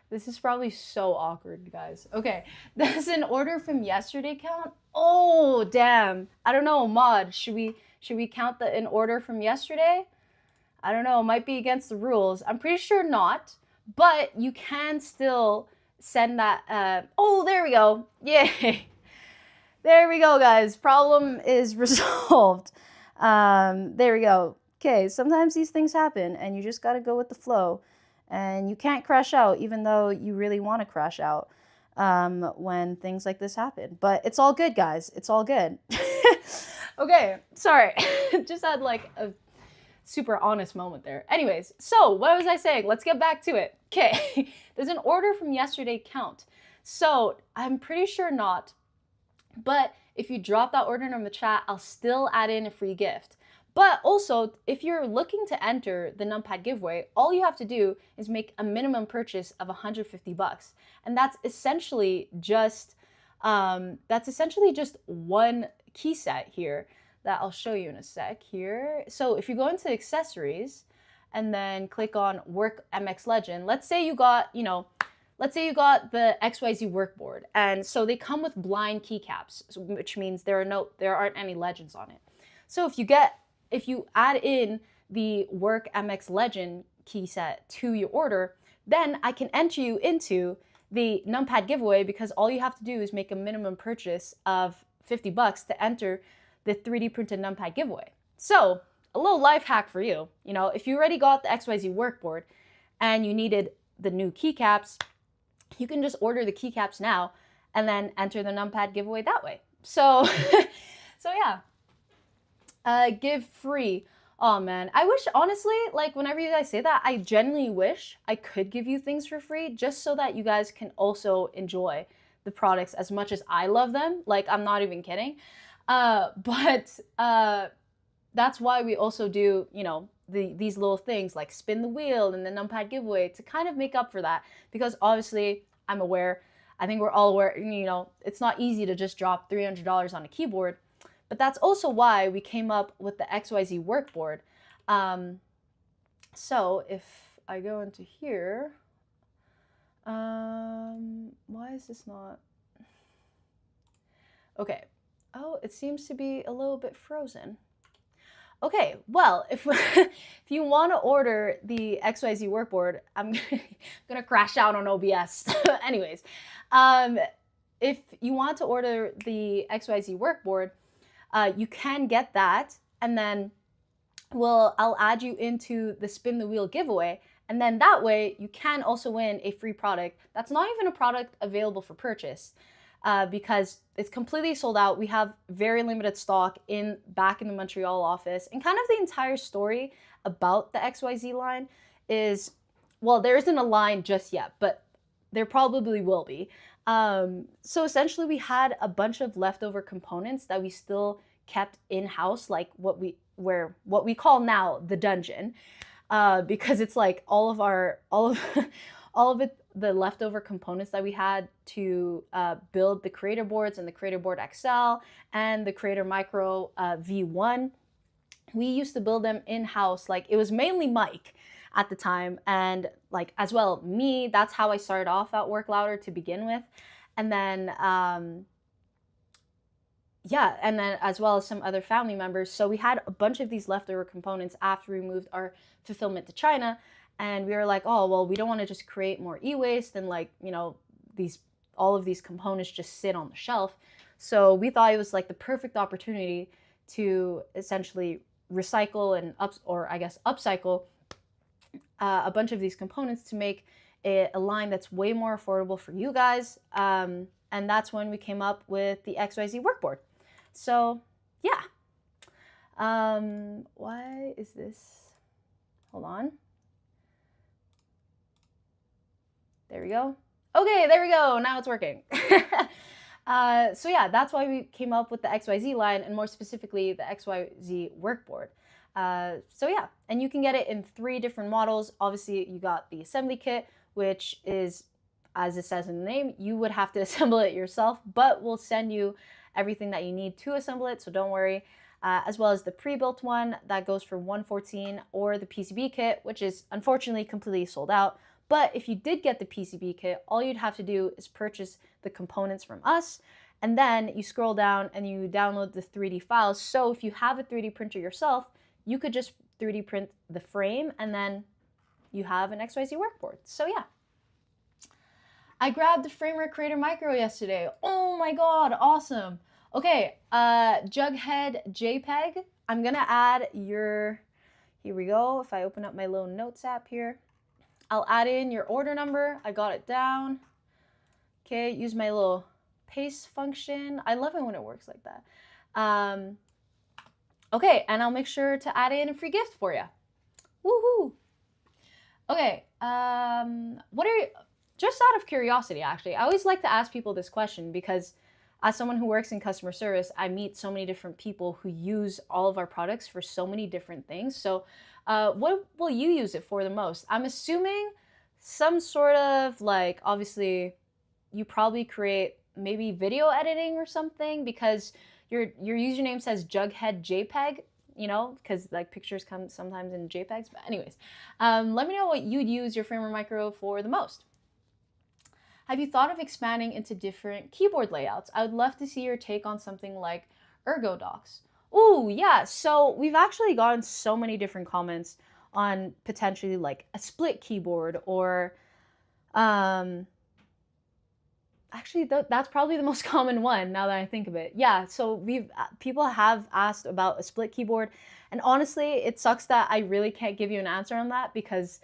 This is probably so awkward, guys. Okay, does an order from yesterday count? Oh, damn. I don't know, mod. Should we count the an order from yesterday? I don't know. It might be against the rules. I'm pretty sure not, but you can still send that. Oh, there we go. Yay. There we go, guys. Problem is resolved. There we go. Okay, sometimes these things happen and you just got to go with the flow. And you can't crash out even though you really want to crash out when things like this happen. But it's all good, guys. It's all good. Okay, sorry. Just had like a super honest moment there. Anyways, so what was I saying? Let's get back to it. Okay, there's an order from yesterday count. So I'm pretty sure not. But if you drop that order in the chat, I'll still add in a free gift. But also, if you're looking to enter the numpad giveaway, all you have to do is make a minimum purchase of 150 bucks. And that's essentially just one key set here that I'll show you in a sec here. So if you go into accessories and then click on Work MX Legend, let's say you got, let's say you got the XYZ workboard, and so they come with blind keycaps, which means there aren't any legends on it. So if you add in the Work MX Legend key set to your order, then I can enter you into the numpad giveaway, because all you have to do is make a minimum purchase of 50 bucks to enter the 3D printed numpad giveaway. So a little life hack for you. If you already got the XYZ workboard and you needed the new keycaps, you can just order the keycaps now and then enter the numpad giveaway that way. So, so yeah. Give free. Oh man, I wish, honestly, like whenever you guys say that, I genuinely wish I could give you things for free, just so that you guys can also enjoy the products as much as I love them. Like, I'm not even kidding. But that's why we also do, these little things like spin the wheel and the numpad giveaway to kind of make up for that, because obviously I'm aware, I think we're all aware, it's not easy to just drop $300 on a keyboard. But that's also why we came up with the XYZ workboard. So if I go into here, why is this not? Okay. Oh, it seems to be a little bit frozen. Okay, well, if you want to order the XYZ workboard, I'm gonna crash out on OBS. Anyways, if you want to order the XYZ workboard, you can get that, and then I'll add you into the spin the wheel giveaway, and then that way you can also win a free product that's not even a product available for purchase, because it's completely sold out. We have very limited stock back in the Montreal office, and kind of the entire story about the XYZ line is, well, there isn't a line just yet, but there probably will be. So essentially we had a bunch of leftover components that we still kept in-house, like what we where what we call now the dungeon, because it's like all of all of it, the leftover components that we had to build the creator boards and the creator board XL and the creator micro V1. We used to build them in-house. Like, it was mainly Mike at the time, and like as well me. That's how I started off at Worklouder to begin with, and then yeah, and then as well as some other family members. So we had a bunch of these leftover components after we moved our fulfillment to China, and we were like, oh well, we don't want to just create more e-waste and, like, you know, these all of these components just sit on the shelf. So we thought it was like the perfect opportunity to essentially recycle and upcycle a bunch of these components to make a line that's way more affordable for you guys. And that's when we came up with the XYZ workboard. So yeah. Why is this? Hold on. There we go. Okay, there we go. Now it's working. So yeah, that's why we came up with the XYZ line, and more specifically the XYZ workboard. So yeah, and you can get it in 3 different models. Obviously, you got the assembly kit, which is, as it says in the name, you would have to assemble it yourself, but we'll send you everything that you need to assemble it, so don't worry. As well as the pre-built one that goes for $114, or the PCB kit, which is unfortunately completely sold out. But if you did get the PCB kit, all you'd have to do is purchase the components from us, and then you scroll down and you download the 3D files. So if you have a 3D printer yourself, you could just 3D print the frame, and then you have an XYZ workboard. So yeah. I grabbed the Framer Creator Micro yesterday. Oh my god, awesome. Okay, Jughead JPEG. I'm gonna add your, here we go. If I open up my little notes app here, I'll add in your order number. I got it down. Okay, use my little paste function. I love it when it works like that. Okay, and I'll make sure to add in a free gift for you. Woohoo! Okay, what are you, just out of curiosity, actually, I always like to ask people this question, because as someone who works in customer service, I meet so many different people who use all of our products for so many different things. So what will you use it for the most? I'm assuming some sort of, like, obviously you probably create maybe video editing or something, because your username says Jughead JPEG, you know, because like pictures come sometimes in JPEGs. But anyways, let me know what you'd use your Framer Micro for the most. Have you thought of expanding into different keyboard layouts? I would love to see your take on something like ErgoDox. Ooh, yeah. So we've actually gotten so many different comments on potentially like a split keyboard, or actually that's probably the most common one now that I think of it. Yeah, so people have asked about a split keyboard, and honestly, it sucks that I really can't give you an answer on that, because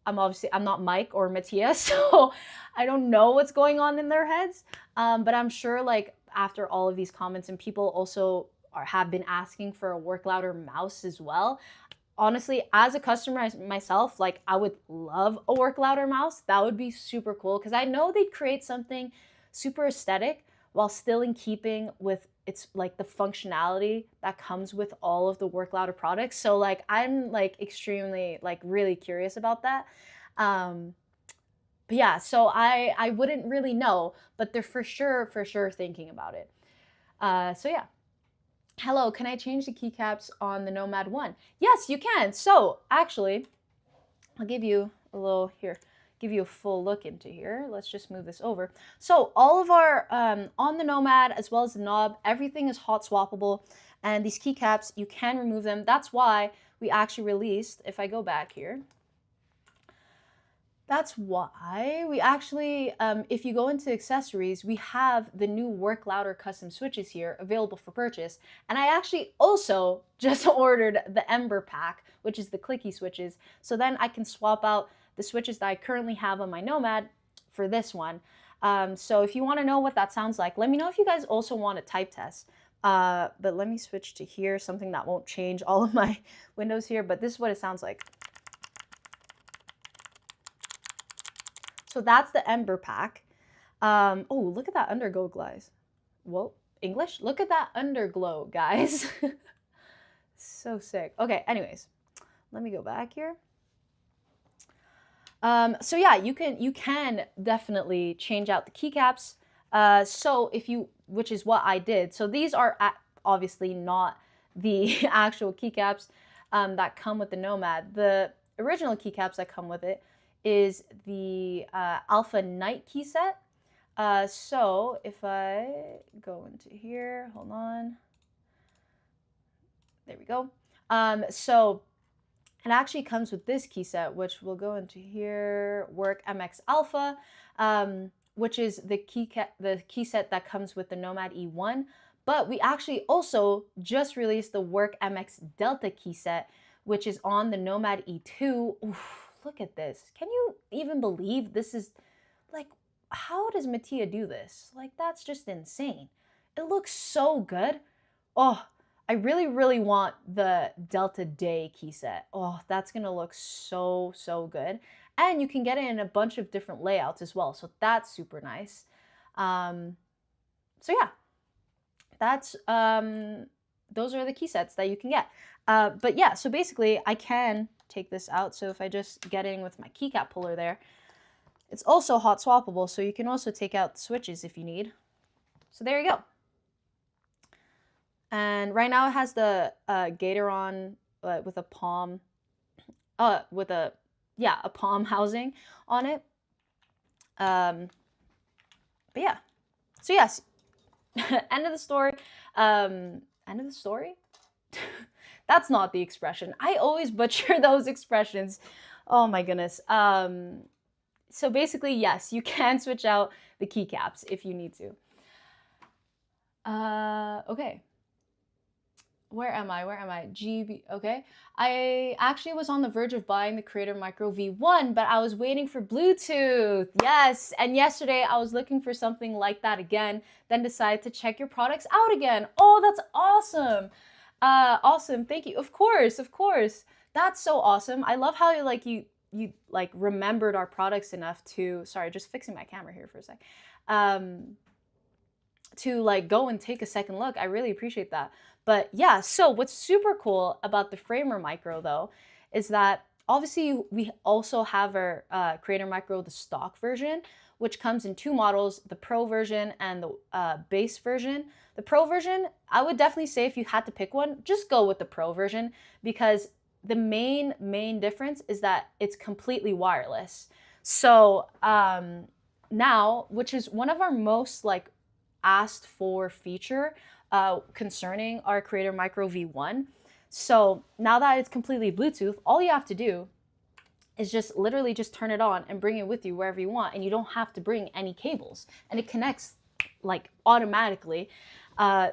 I'm not Mike or Matthias, so I don't know what's going on in their heads. But I'm sure, like, after all of these comments, and people also have been asking for a Worklouder mouse as well. Honestly, as a customer myself, like, I would love a Worklouder mouse. That would be super cool, because I know they'd create something super aesthetic while still in keeping with its, like, the functionality that comes with all of the Worklouder products. So, like, I'm, like, extremely, like, really curious about that. But yeah, so I wouldn't really know, but they're for sure thinking about it. So yeah. Hello, can I change the keycaps on the Nomad 1? Yes, you can. So actually, I'll give you a little here, give you a full look into here. Let's just move this over. So all of our, on the Nomad as well as the knob, everything is hot swappable. And these keycaps, you can remove them. That's why we actually released, if I go back here, that's why we actually, if you go into accessories, we have the new Worklouder custom switches here available for purchase. And I actually also just ordered the Ember pack, which is the clicky switches. So then I can swap out the switches that I currently have on my Nomad for this one. So if you want to know what that sounds like, let me know if you guys also want a type test. But let me switch to here, something that won't change all of my windows here, but this is what it sounds like. So that's the Ember pack. Oh, look at that underglow, guys. Whoa, English? Look at that underglow, guys. So sick. Okay, anyways, let me go back here. So yeah, you can definitely change out the keycaps. So if you, which is what I did. So these are obviously not the actual keycaps that come with the Nomad. The original keycaps that come with it is the Alpha Night key set. So if I go into here, hold on. There we go. So it actually comes with this key set, which we'll go into here, Work MX Alpha, which is the key set that comes with the Nomad E1. But we actually also just released the Work MX Delta key set, which is on the Nomad E2. Oof, look at this. Can you even believe this is, like, how does Mattia do this? Like, that's just insane. It looks so good. Oh, I really, really want the Delta Day key set. Oh, that's gonna look so, so good. And you can get it in a bunch of different layouts as well. So that's super nice. So yeah, that's, those are the key sets that you can get. But yeah, so basically I can take this out. So if I just get in with my keycap puller there, it's also hot swappable. So you can also take out the switches if you need. So there you go. And right now it has the Gateron with a palm, with a palm housing on it. But yeah, so yes, end of the story. End of the story? That's not the expression. I always butcher those expressions. Oh my goodness. So basically, yes, you can switch out the keycaps if you need to. Okay. Where am I? GB, okay. I actually was on the verge of buying the Creator Micro V1, but I was waiting for Bluetooth. Yes, and yesterday I was looking for something like that again, then decided to check your products out again. Oh, that's awesome. Awesome, thank you. Of course. That's so awesome. I love how you like remembered our products enough to, sorry, just fixing my camera here for a sec. To like go and take a second look. I really appreciate that. But yeah, so what's super cool about the Framer Micro though, is that obviously we also have our Creator Micro, the stock version, which comes in two models, the Pro version and the base version. The Pro version, I would definitely say if you had to pick one, just go with the Pro version, because the main difference is that it's completely wireless. So now, which is one of our most like asked for feature concerning our Creator Micro V1. So now that it's completely Bluetooth, all you have to do is just literally just turn it on and bring it with you wherever you want, and you don't have to bring any cables, and it connects like automatically.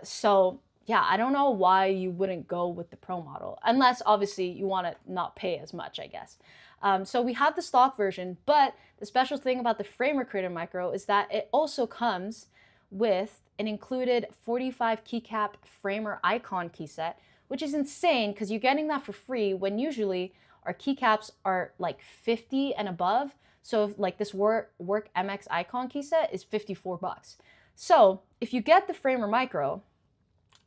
So yeah, I don't know why you wouldn't go with the Pro model, unless obviously you want to not pay as much, I guess. So we have the stock version, but the special thing about the Framer Creator Micro is that it also comes with an included 45 keycap Framer Icon key set, which is insane because you're getting that for free when usually our keycaps are like 50 and above. So if, like this Work MX Icon key set is 54 bucks. So if you get the Framer Micro,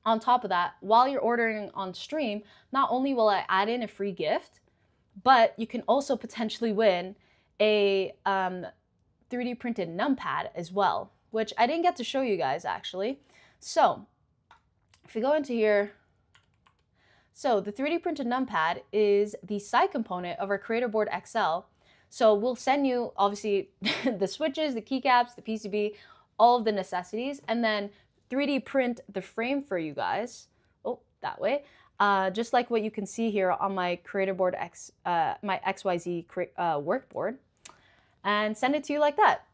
on top of that, while you're ordering on stream, not only will I add in a free gift, but you can also potentially win a 3D printed numpad as well, which I didn't get to show you guys actually. So if you go into here, so the 3D printed numpad is the side component of our Creator Board XL. So we'll send you obviously the switches, the keycaps, the PCB, all of the necessities, and then 3D print the frame for you guys. Oh, that way. Just like what you can see here on my Creator Board my XYZ workboard, and send it to you like that.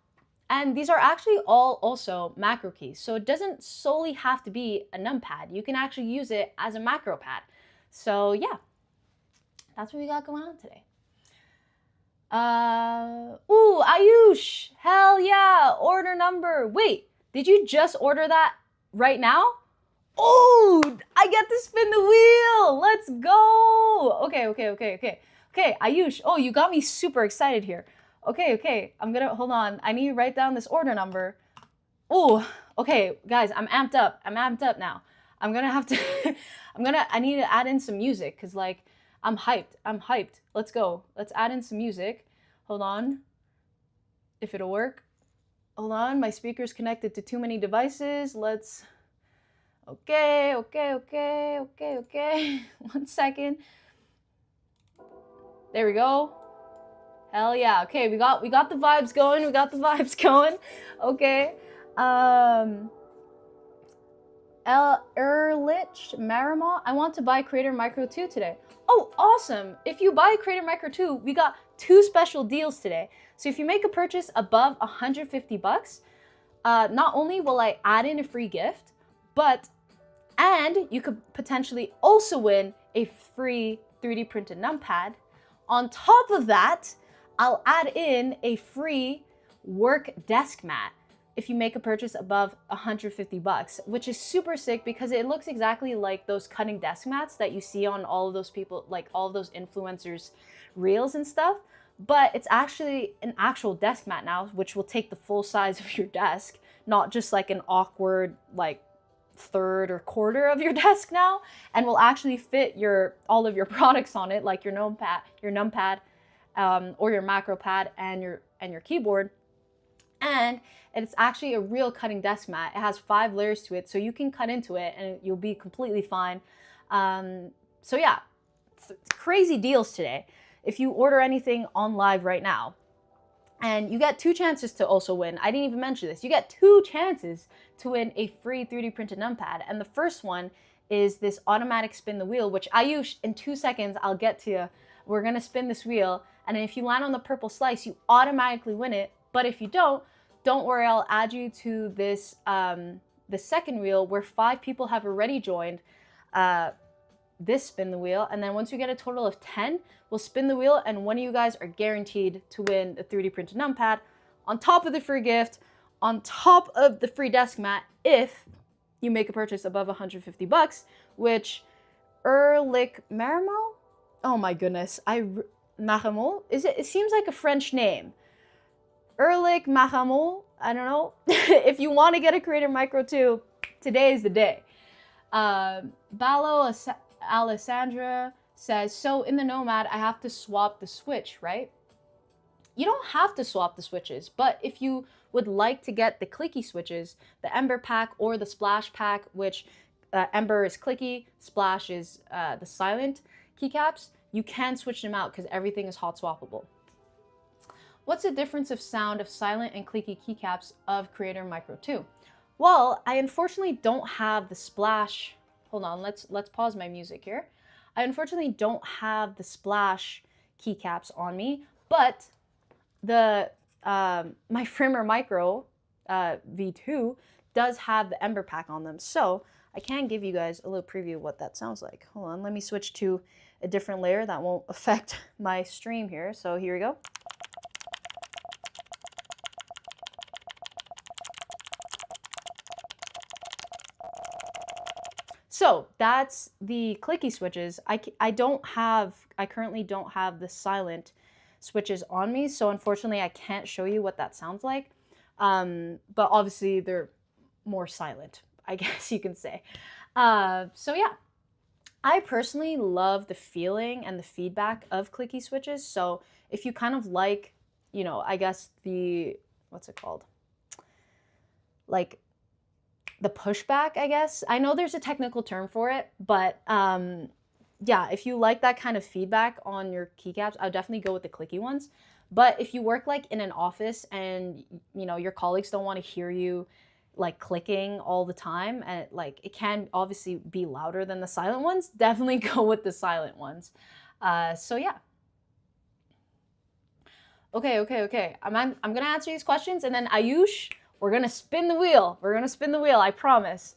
And these are actually all also macro keys. So it doesn't solely have to be a numpad. You can actually use it as a macro pad. So yeah, that's what we got going on today. Ooh, Ayush, hell yeah, order number. Wait, did you just order that right now? Oh, I get to spin the wheel. Let's go. Okay, Ayush. Oh, you got me super excited here. Okay, I'm gonna, hold on. I need to write down this order number. Oh, okay, guys, I'm amped up now. I'm gonna have to, I need to add in some music because like I'm hyped. Let's go. Let's add in some music. Hold on. If it'll work. Hold on. My speaker's connected to too many devices. Let's. Okay. 1 second. There we go. Hell yeah. Okay, we got the vibes going. Okay. Erlich Marimo, I want to buy Creator Micro 2 today. Oh, awesome. If you buy Creator Micro 2, we got 2 special deals today. So if you make a purchase above 150 bucks, not only will I add in a free gift, and you could potentially also win a free 3D printed numpad. On top of that, I'll add in a free work desk mat if you make a purchase above 150 bucks, which is super sick because it looks exactly like those cutting desk mats that you see on all of those people, like all of those influencers' reels and stuff. But it's actually an actual desk mat now, which will take the full size of your desk, not just like an awkward, like third or quarter of your desk now, and will actually fit all of your products on it, like your numpad, or your macro pad and your keyboard. And it's actually a real cutting desk mat. It has 5 layers to it, so you can cut into it and you'll be completely fine. So yeah, crazy deals today. If you order anything on live right now, and you get 2 chances to also win. I didn't even mention this. You get 2 chances to win a free 3D printed numpad. And the first one is this automatic spin the wheel, which I use in 2 seconds. I'll get to you. We're going to spin this wheel. And if you land on the purple slice, you automatically win it. But if you don't worry. I'll add you to this, the second wheel where 5 people have already joined this spin the wheel. And then once you get a total of 10, we'll spin the wheel and one of you guys are guaranteed to win a 3D printed numpad on top of the free gift, on top of the free desk mat if you make a purchase above 150 bucks, which Erlich Marimo? Oh my goodness. Marimo? It seems like a French name. Erlich Marimo? I don't know. If you want to get a Creator Micro 2, today is the day. Balo Alessandra says, so in the Nomad, I have to swap the switch, right? You don't have to swap the switches, but if you would like to get the clicky switches, the Ember pack or the Splash pack, which Ember is clicky, Splash is the silent keycaps, you can switch them out because everything is hot swappable. What's the difference of sound of silent and clicky keycaps of Creator Micro 2? Well, I unfortunately don't have the Splash. Hold on, let's pause my music here. I unfortunately don't have the Splash keycaps on me, but the my Framer Micro V2 does have the Ember pack on them, so I can give you guys a little preview of what that sounds like. Hold on, let me switch to a different layer that won't affect my stream here. So here we go. So that's the clicky switches. I currently don't have the silent switches on me, so unfortunately I can't show you what that sounds like. But obviously they're more silent, I guess you can say. So yeah, I personally love the feeling and the feedback of clicky switches. So if you kind of like, you know, I guess what's it called? Like the pushback, I guess. I know there's a technical term for it, but yeah, if you like that kind of feedback on your keycaps, I would definitely go with the clicky ones. But if you work like in an office and, you know, your colleagues don't want to hear you like clicking all the time, and like it can obviously be louder than the silent ones, definitely go with the silent ones. So yeah. Okay. I'm gonna answer these questions, and then Ayush, we're gonna spin the wheel. I promise.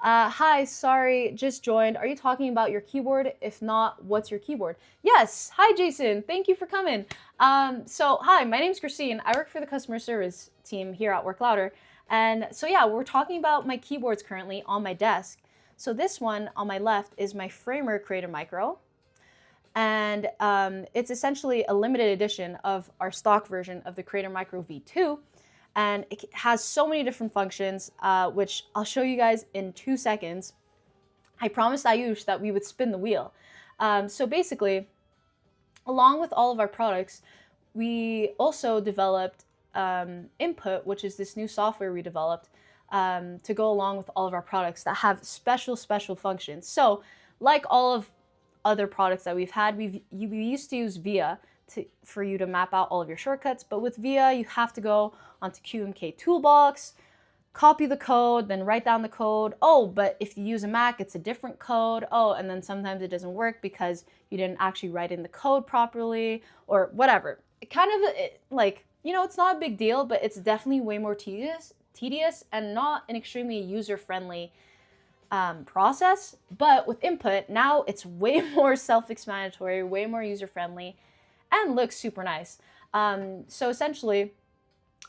Hi, sorry, just joined. Are you talking about your keyboard? If not, what's your keyboard? Yes. Hi, Jason. Thank you for coming. So hi, my name's Christine. I work for the customer service team here at Work Louder. And so yeah, we're talking about my keyboards currently on my desk. So this one on my left is my Framer Creator Micro. And it's essentially a limited edition of our stock version of the Creator Micro V2. And it has so many different functions, which I'll show you guys in 2 seconds. I promised Ayush that we would spin the wheel. So basically, along with all of our products, we also developed Input, which is this new software we developed to go along with all of our products that have special functions. So like all of other products that we've had, we used to use VIA for you to map out all of your shortcuts, but with VIA, you have to go onto QMK Toolbox, copy the code, then write down the code. Oh, but if you use a Mac, it's a different code. Oh, and then sometimes it doesn't work because you didn't actually write in the code properly or whatever. It kind of like, you know, it's not a big deal, but it's definitely way more tedious and not an extremely user-friendly process. But with Input, now it's way more self-explanatory, way more user-friendly, and looks super nice. So essentially,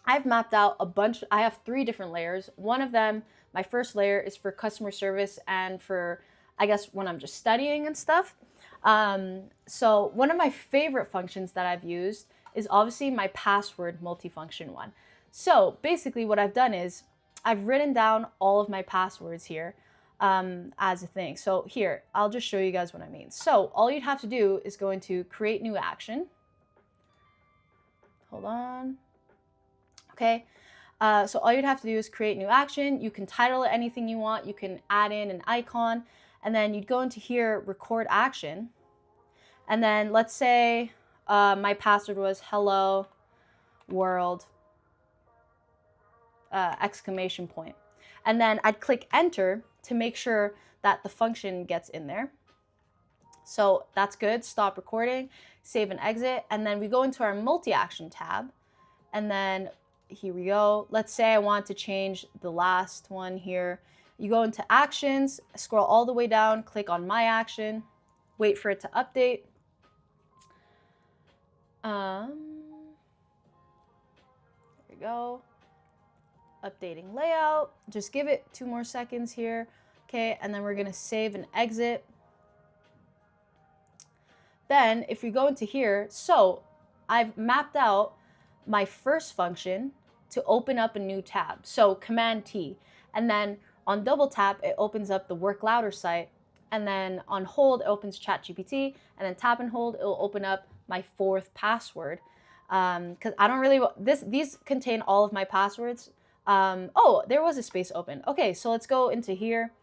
I've mapped out a bunch. I have 3 different layers. One of them, my first layer, is for customer service and for, I guess, when I'm just studying and stuff. So one of my favorite functions that I've used is obviously my password multifunction one. So basically what I've done is I've written down all of my passwords here as a thing. So here, I'll just show you guys what I mean. So all you'd have to do is go into create new action. Hold on. Okay, so all you'd have to do is create new action. You can title it anything you want. You can add in an icon, and then you'd go into here, record action. And then let's say my password was hello world, exclamation point. And then I'd click enter to make sure that the function gets in there. So that's good. Stop recording, save and exit. And then we go into our multi-action tab, and then here we go. Let's say I want to change the last one here. You go into actions, scroll all the way down, click on my action, wait for it to update. There we go. Updating layout. Just give it 2 more seconds here. Okay, and then we're gonna save and exit. Then if we go into here, so I've mapped out my first function to open up a new tab. So Command T, and then on double tap, it opens up the Work Louder site, and then on hold, it opens ChatGPT, and then tap and hold, it'll open up my 4th password. Because I don't really, these contain all of my passwords. Oh, there was a space open. Okay, so let's go into here.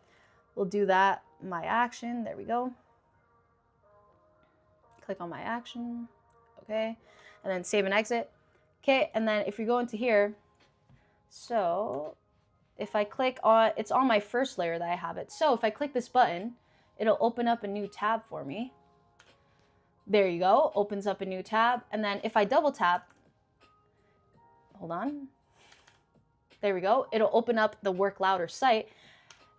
We'll do that, my action, there we go. Click on my action, okay, and then save and exit. Okay, and then if you go into here, so if I click on, it's on my first layer that I have it. So if I click this button, it'll open up a new tab for me. There you go, opens up a new tab. And then if I double tap, hold on, there we go, it'll open up the Work Louder site.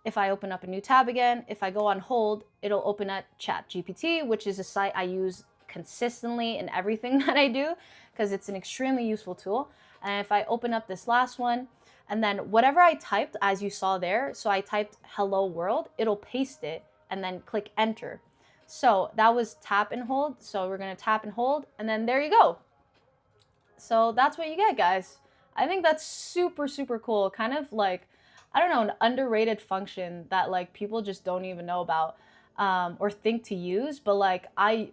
If I open up a new tab again, if I go on hold, it'll open up ChatGPT, which is a site I use consistently in everything that I do because it's an extremely useful tool. And if I open up this last one, and then whatever I typed, as you saw there, so I typed hello world, it'll paste it and then click enter. So that was tap and hold. So we're gonna tap and hold, and then there you go. So that's what you get, guys. I think that's super, super cool. Kind of like, I don't know, an underrated function that like people just don't even know about or think to use. But like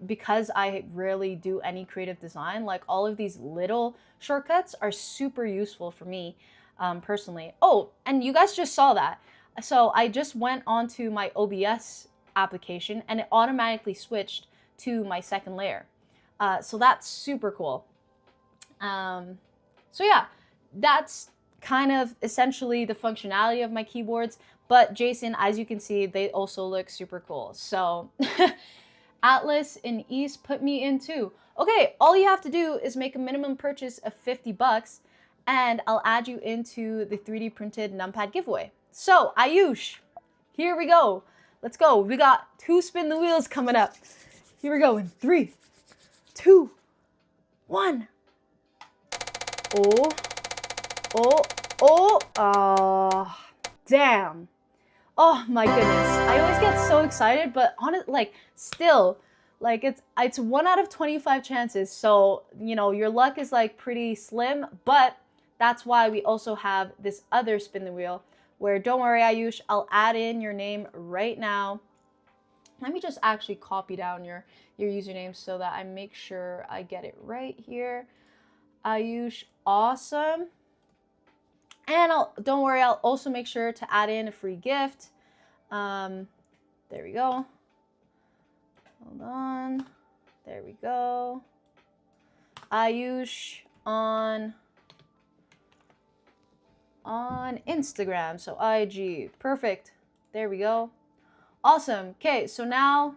because I rarely do any creative design, like all of these little shortcuts are super useful for me personally. Oh, and you guys just saw that. So I just went onto my OBS application and it automatically switched to my second layer. So that's super cool. So yeah, that's kind of essentially the functionality of my keyboards. But Jason, as you can see, they also look super cool. So Atlas and East put me in too. Okay, all you have to do is make a minimum purchase of 50 bucks and I'll add you into the 3D printed numpad giveaway. So Ayush, here we go. Let's go. We got 2 spin the wheels coming up. Here we go in 3, 2, 1. Oh, damn. Oh my goodness. I always get so excited, but on it, like still, like it's 1 out of 25 chances. So, you know, your luck is like pretty slim, but that's why we also have this other spin the wheel where, don't worry, Ayush, I'll add in your name right now. Let me just actually copy down your username so that I make sure I get it right here. Ayush, awesome. And don't worry, I'll also make sure to add in a free gift. There we go. Hold on. There we go. Ayush on Instagram. So IG. Perfect. There we go. Awesome. Okay, so now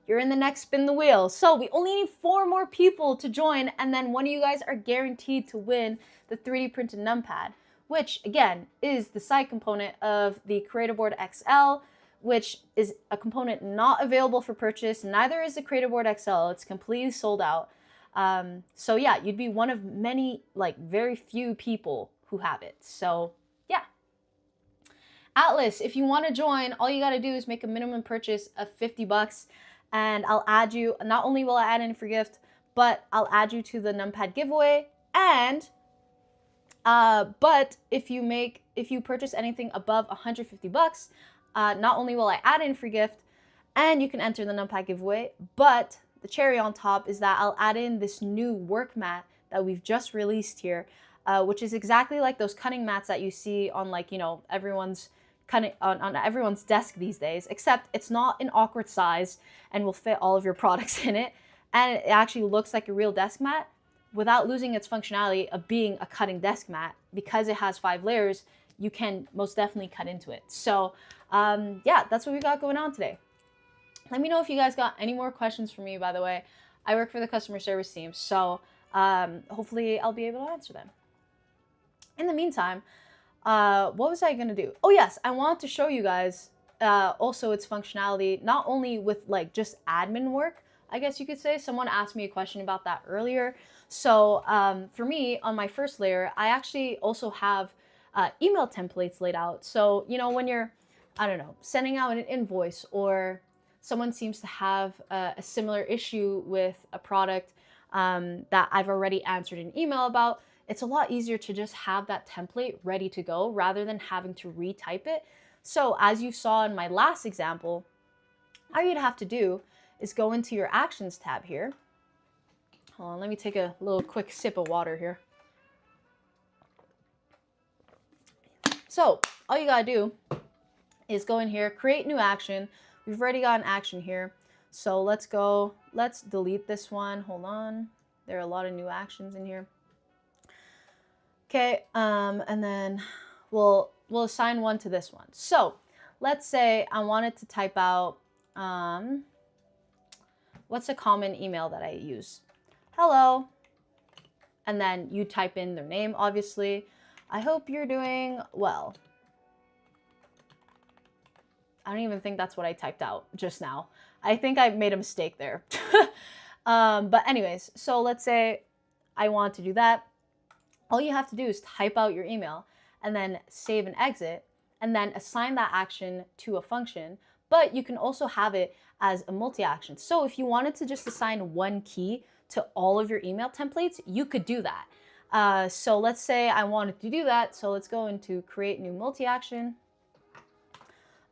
you're in the next spin the wheel. So we only need 4 more people to join, and then one of you guys are guaranteed to win the 3D printed numpad, which again is the side component of the Creator Board XL, which is a component not available for purchase. Neither is the Creator Board XL. It's completely sold out. So yeah, you'd be one of many, like very few people who have it. So yeah. Atlas, if you want to join, all you got to do is make a minimum purchase of $50, and I'll add you. Not only will I add in a free gift, but I'll add you to the numpad giveaway. And but if you purchase anything above $150, not only will I add in a free gift, and you can enter the numpad giveaway, but the cherry on top is that I'll add in this new work mat that we've just released here, which is exactly like those cutting mats that you see on, like, you know, everyone's cutting on everyone's desk these days, except it's not an awkward size and will fit all of your products in it, and it actually looks like a real desk mat without losing its functionality of being a cutting desk mat. Because it has 5 layers, you can most definitely cut into it. So yeah, that's what we got going on today. Let me know if you guys got any more questions for me, by the way. I work for the customer service team, so hopefully I'll be able to answer them. In the meantime, what was I gonna do? Oh yes, I want to show you guys also its functionality, not only with like just admin work, I guess you could say. Someone asked me a question about that earlier. So for me, on my first layer, I actually also have email templates laid out. So, you know, when you're, I don't know, sending out an invoice, or someone seems to have a similar issue with a product that I've already answered an email about, it's a lot easier to just have that template ready to go rather than having to retype it. So as you saw in my last example, all you'd have to do is go into your Actions tab here. Hold on, let me take a little quick sip of water here. So all you gotta do is go in here, create new action. We've already got an action here. So let's delete this one. Hold on. There are a lot of new actions in here. Okay, and then we'll assign one to this one. So let's say I wanted to type out, what's a common email that I use? Hello. And then you type in their name, obviously. I hope you're doing well. I don't even think that's what I typed out just now. I think I made a mistake there. But anyways, so let's say I want to do that. All you have to do is type out your email and then save and exit, and then assign that action to a function. But you can also have it as a multi-action. So if you wanted to just assign one key to all of your email templates, you could do that. So let's say I wanted to do that. So let's go into create new multi-action.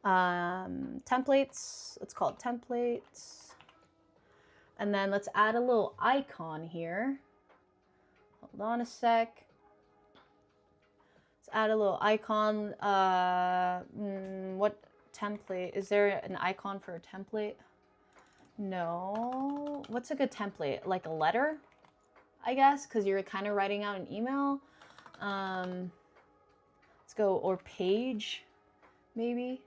Templates, let's call it templates. And then let's add a little icon here. Hold on a sec. Let's add a little icon. What template? Is there an icon for a template? No. What's a good template? Like a letter, I guess, because you're kind of writing out an email. Let's go, or page, maybe.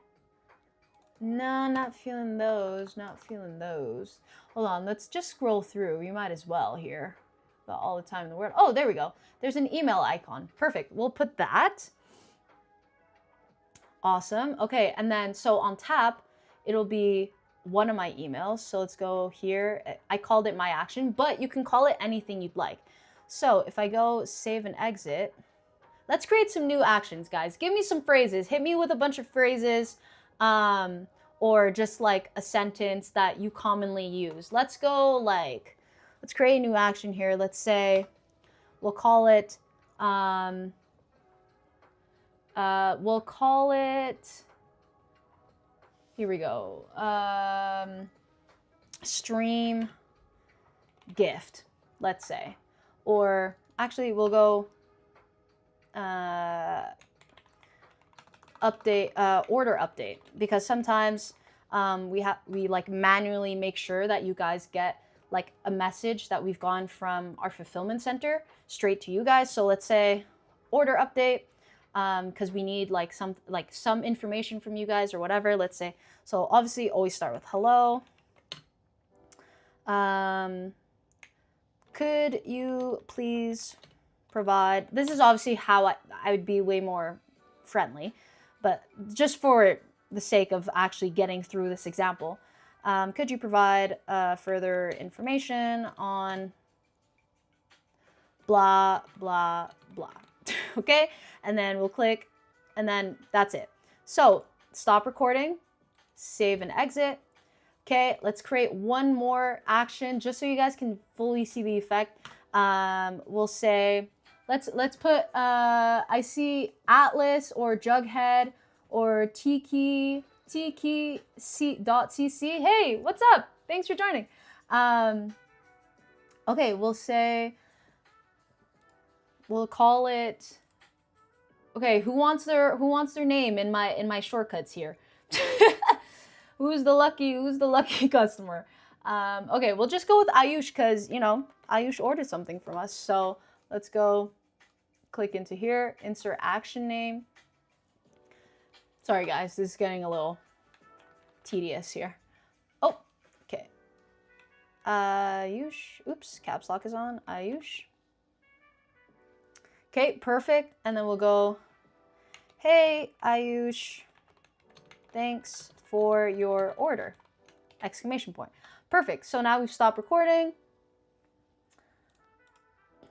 No, not feeling those. Not feeling those. Hold on, let's just scroll through. You might as well here. Got all the time in the world. Oh, there we go. There's an email icon. Perfect. We'll put that. Awesome. Okay, and then so on tap, it'll be one of my emails. So let's go here. I called it my action, but you can call it anything you'd like. So if I go save and exit, let's create some new actions, guys. Give me some phrases. Hit me with a bunch of phrases, or just like a sentence that you commonly use. Let's go like, let's create a new action here. Let's say, we'll call it, here we go. Stream gift, let's say. Or actually we'll go update, order update, because sometimes we like manually make sure that you guys get like a message that we've gone from our fulfillment center straight to you guys. So let's say order update, because we need like some information from you guys or whatever. Let's say, so obviously always start with hello. Could you please provide, this is obviously how I would be way more friendly, but just for the sake of actually getting through this example, could you provide further information on blah, blah, blah. Okay, and then we'll click, and then that's it. So stop recording, save and exit. Okay, let's create one more action just so you guys can fully see the effect. We'll say, let's put, I see Atlas or Jughead or Tiki.cc. Hey, what's up? Thanks for joining. Okay, we'll say, we'll call it, okay, who wants their name in my shortcuts here? Who's the lucky customer? Okay, we'll just go with Ayush because, you know, Ayush ordered something from us. So let's go click into here, insert action name. Sorry guys, this is getting a little tedious here. Oh, okay. Ayush, oops, caps lock is on, Ayush. Okay, perfect. And then we'll go, hey, Ayush, thanks for your order, exclamation point. Perfect, so now we've stopped recording.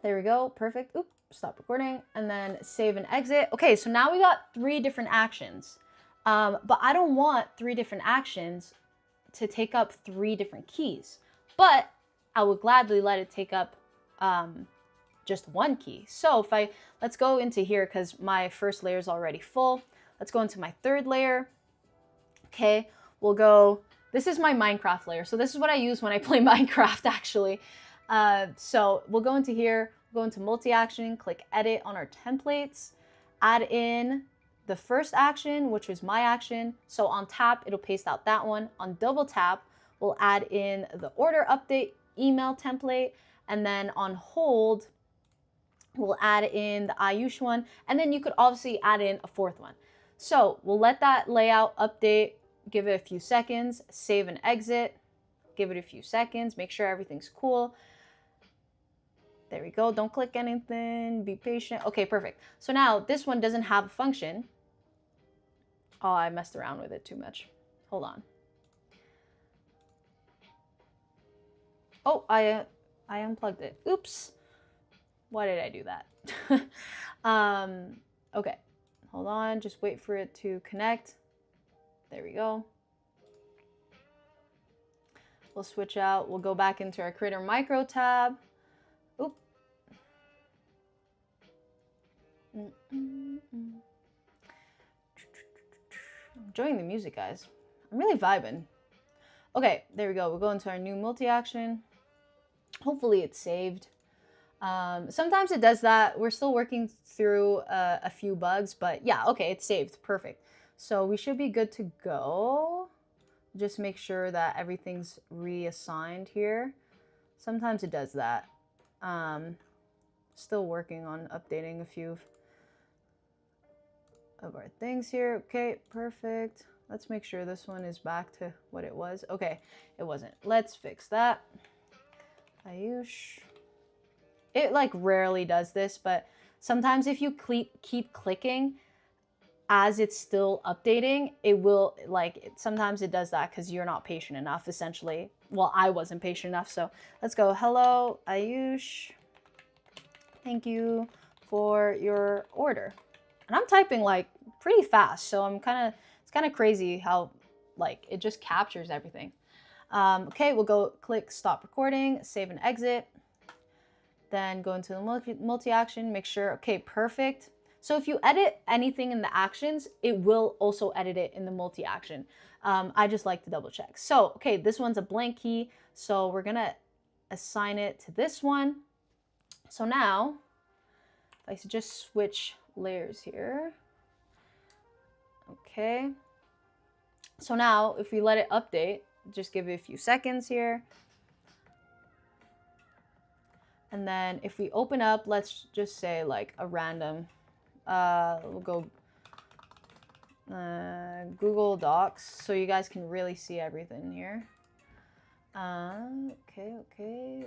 There we go, perfect. Oops, stop recording, and then save and exit. Okay, so now we got 3 different actions, but I don't want 3 different actions to take up 3 different keys, but I would gladly let it take up just 1 key. So if let's go into here because my first layer is already full. Let's go into my 3rd layer. Okay, we'll go, this is my Minecraft layer. So this is what I use when I play Minecraft actually. So we'll go into here, go into multi-action, click edit on our templates, add in the first action, which is my action. So on tap, it'll paste out that one. On double tap, we'll add in the order update email template. And then on hold, we'll add in the Ayush one. And then you could obviously add in a 4th one. So we'll let that layout update, give it a few seconds, save and exit, give it a few seconds, make sure everything's cool. There we go, don't click anything, be patient. Okay, perfect. So now this one doesn't have a function. Oh, I messed around with it too much. Hold on. Oh, I unplugged it. Oops. Why did I do that? Okay. Hold on, just wait for it to connect. There we go. We'll switch out, we'll go back into our Creator Micro tab. Oop. I'm enjoying the music, guys. I'm really vibing. Okay, there we go. We'll go into our new multi-action. Hopefully it's saved. Sometimes it does that. We're still working through a few bugs, but yeah, okay, it's saved. Perfect. So we should be good to go. Just make sure that everything's reassigned here. Sometimes it does that. Still working on updating a few of our things here. Okay, perfect. Let's make sure this one is back to what it was. Okay, it wasn't. Let's fix that. Ayush. It like rarely does this, but sometimes if you keep clicking as it's still updating, it will sometimes it does that because you're not patient enough, essentially. Well, I wasn't patient enough. So let's go. Hello, Ayush. Thank you for your order. And I'm typing like pretty fast. So it's kind of crazy how like it just captures everything. Okay, we'll go click stop recording, save and exit. Then go into the multi-action, make sure, okay, perfect. So if you edit anything in the actions, it will also edit it in the multi-action. I just like to double check. So, okay, this one's a blank key. So we're going to assign it to this one. So now, if I just switch layers here. Okay. So now, if we let it update, just give it a few seconds here. And then if we open up, let's just say like a random, we'll go Google Docs, so you guys can really see everything here. Okay.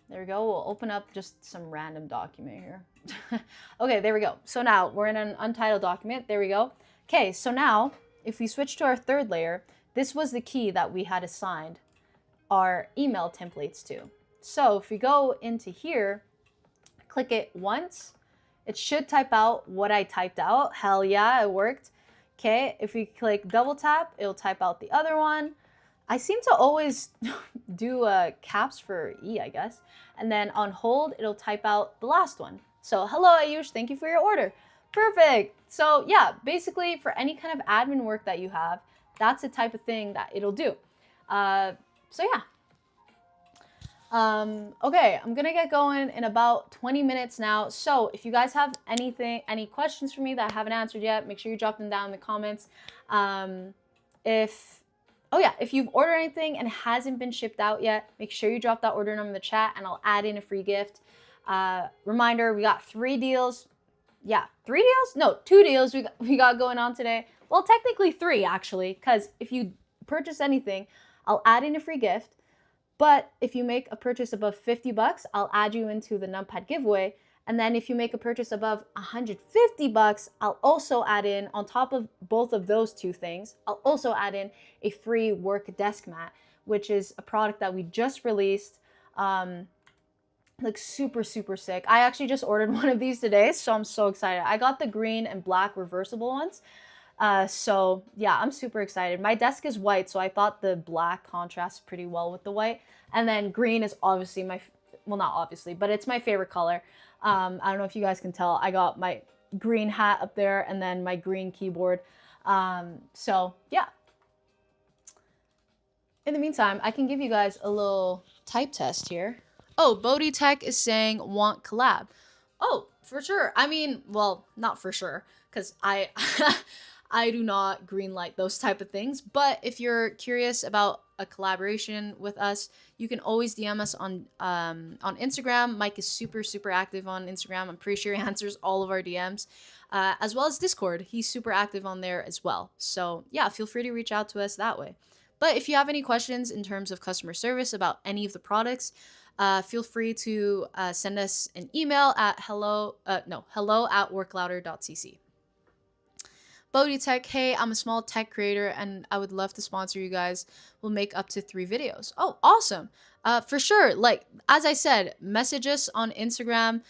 There we go. We'll open up just some random document here. Okay, there we go. So now we're in an untitled document. There we go. Okay, so now if we switch to our third layer, this was the key that we had assigned our email templates to. So if we go into here, click it once, it should type out what I typed out. Hell yeah, it worked. Okay, if we click double tap, it'll type out the other one. I seem to always do caps for E, I guess. And then on hold, it'll type out the last one. So hello, Ayush, thank you for your order. Perfect. So yeah, basically for any kind of admin work that you have, that's the type of thing that it'll do. So yeah. Okay, I'm gonna get going in about 20 minutes now. So if you guys have any questions for me that I haven't answered yet, make sure you drop them down in the comments. If you've ordered anything and it hasn't been shipped out yet, make sure you drop that order number in the chat and I'll add in a free gift. Reminder, we got 3 deals. Yeah, 3 deals? No, 2 deals we got going on today. Well, technically 3 actually, because if you purchase anything, I'll add in a free gift. But if you make a purchase above 50 bucks, I'll add you into the numpad giveaway. And then if you make a purchase above 150 bucks, I'll also add in, on top of both of those 2 things, I'll also add in a free work desk mat, which is a product that we just released. Looks super, super sick. I actually just ordered one of these today, so I'm so excited. I got the green and black reversible ones. So yeah, I'm super excited. My desk is white, so I thought the black contrasts pretty well with the white. And then green is obviously well, not obviously, but it's my favorite color. I don't know if you guys can tell, I got my green hat up there and then my green keyboard. So yeah. In the meantime, I can give you guys a little type test here. Oh, Bodhi Tech is saying want collab. Oh, for sure. I mean, well, not for sure, because I do not greenlight those type of things. But if you're curious about a collaboration with us, you can always DM us on Instagram. Mike is super, super active on Instagram. I'm pretty sure he answers all of our DMs, as well as Discord. He's super active on there as well. So yeah, feel free to reach out to us that way. But if you have any questions in terms of customer service about any of the products, feel free to send us an email at hello@worklouder.cc. Bodhi Tech, hey, I'm a small tech creator and I would love to sponsor you guys. We'll make up to 3 videos. Oh, awesome. For sure. Like, as I said, message us on Instagram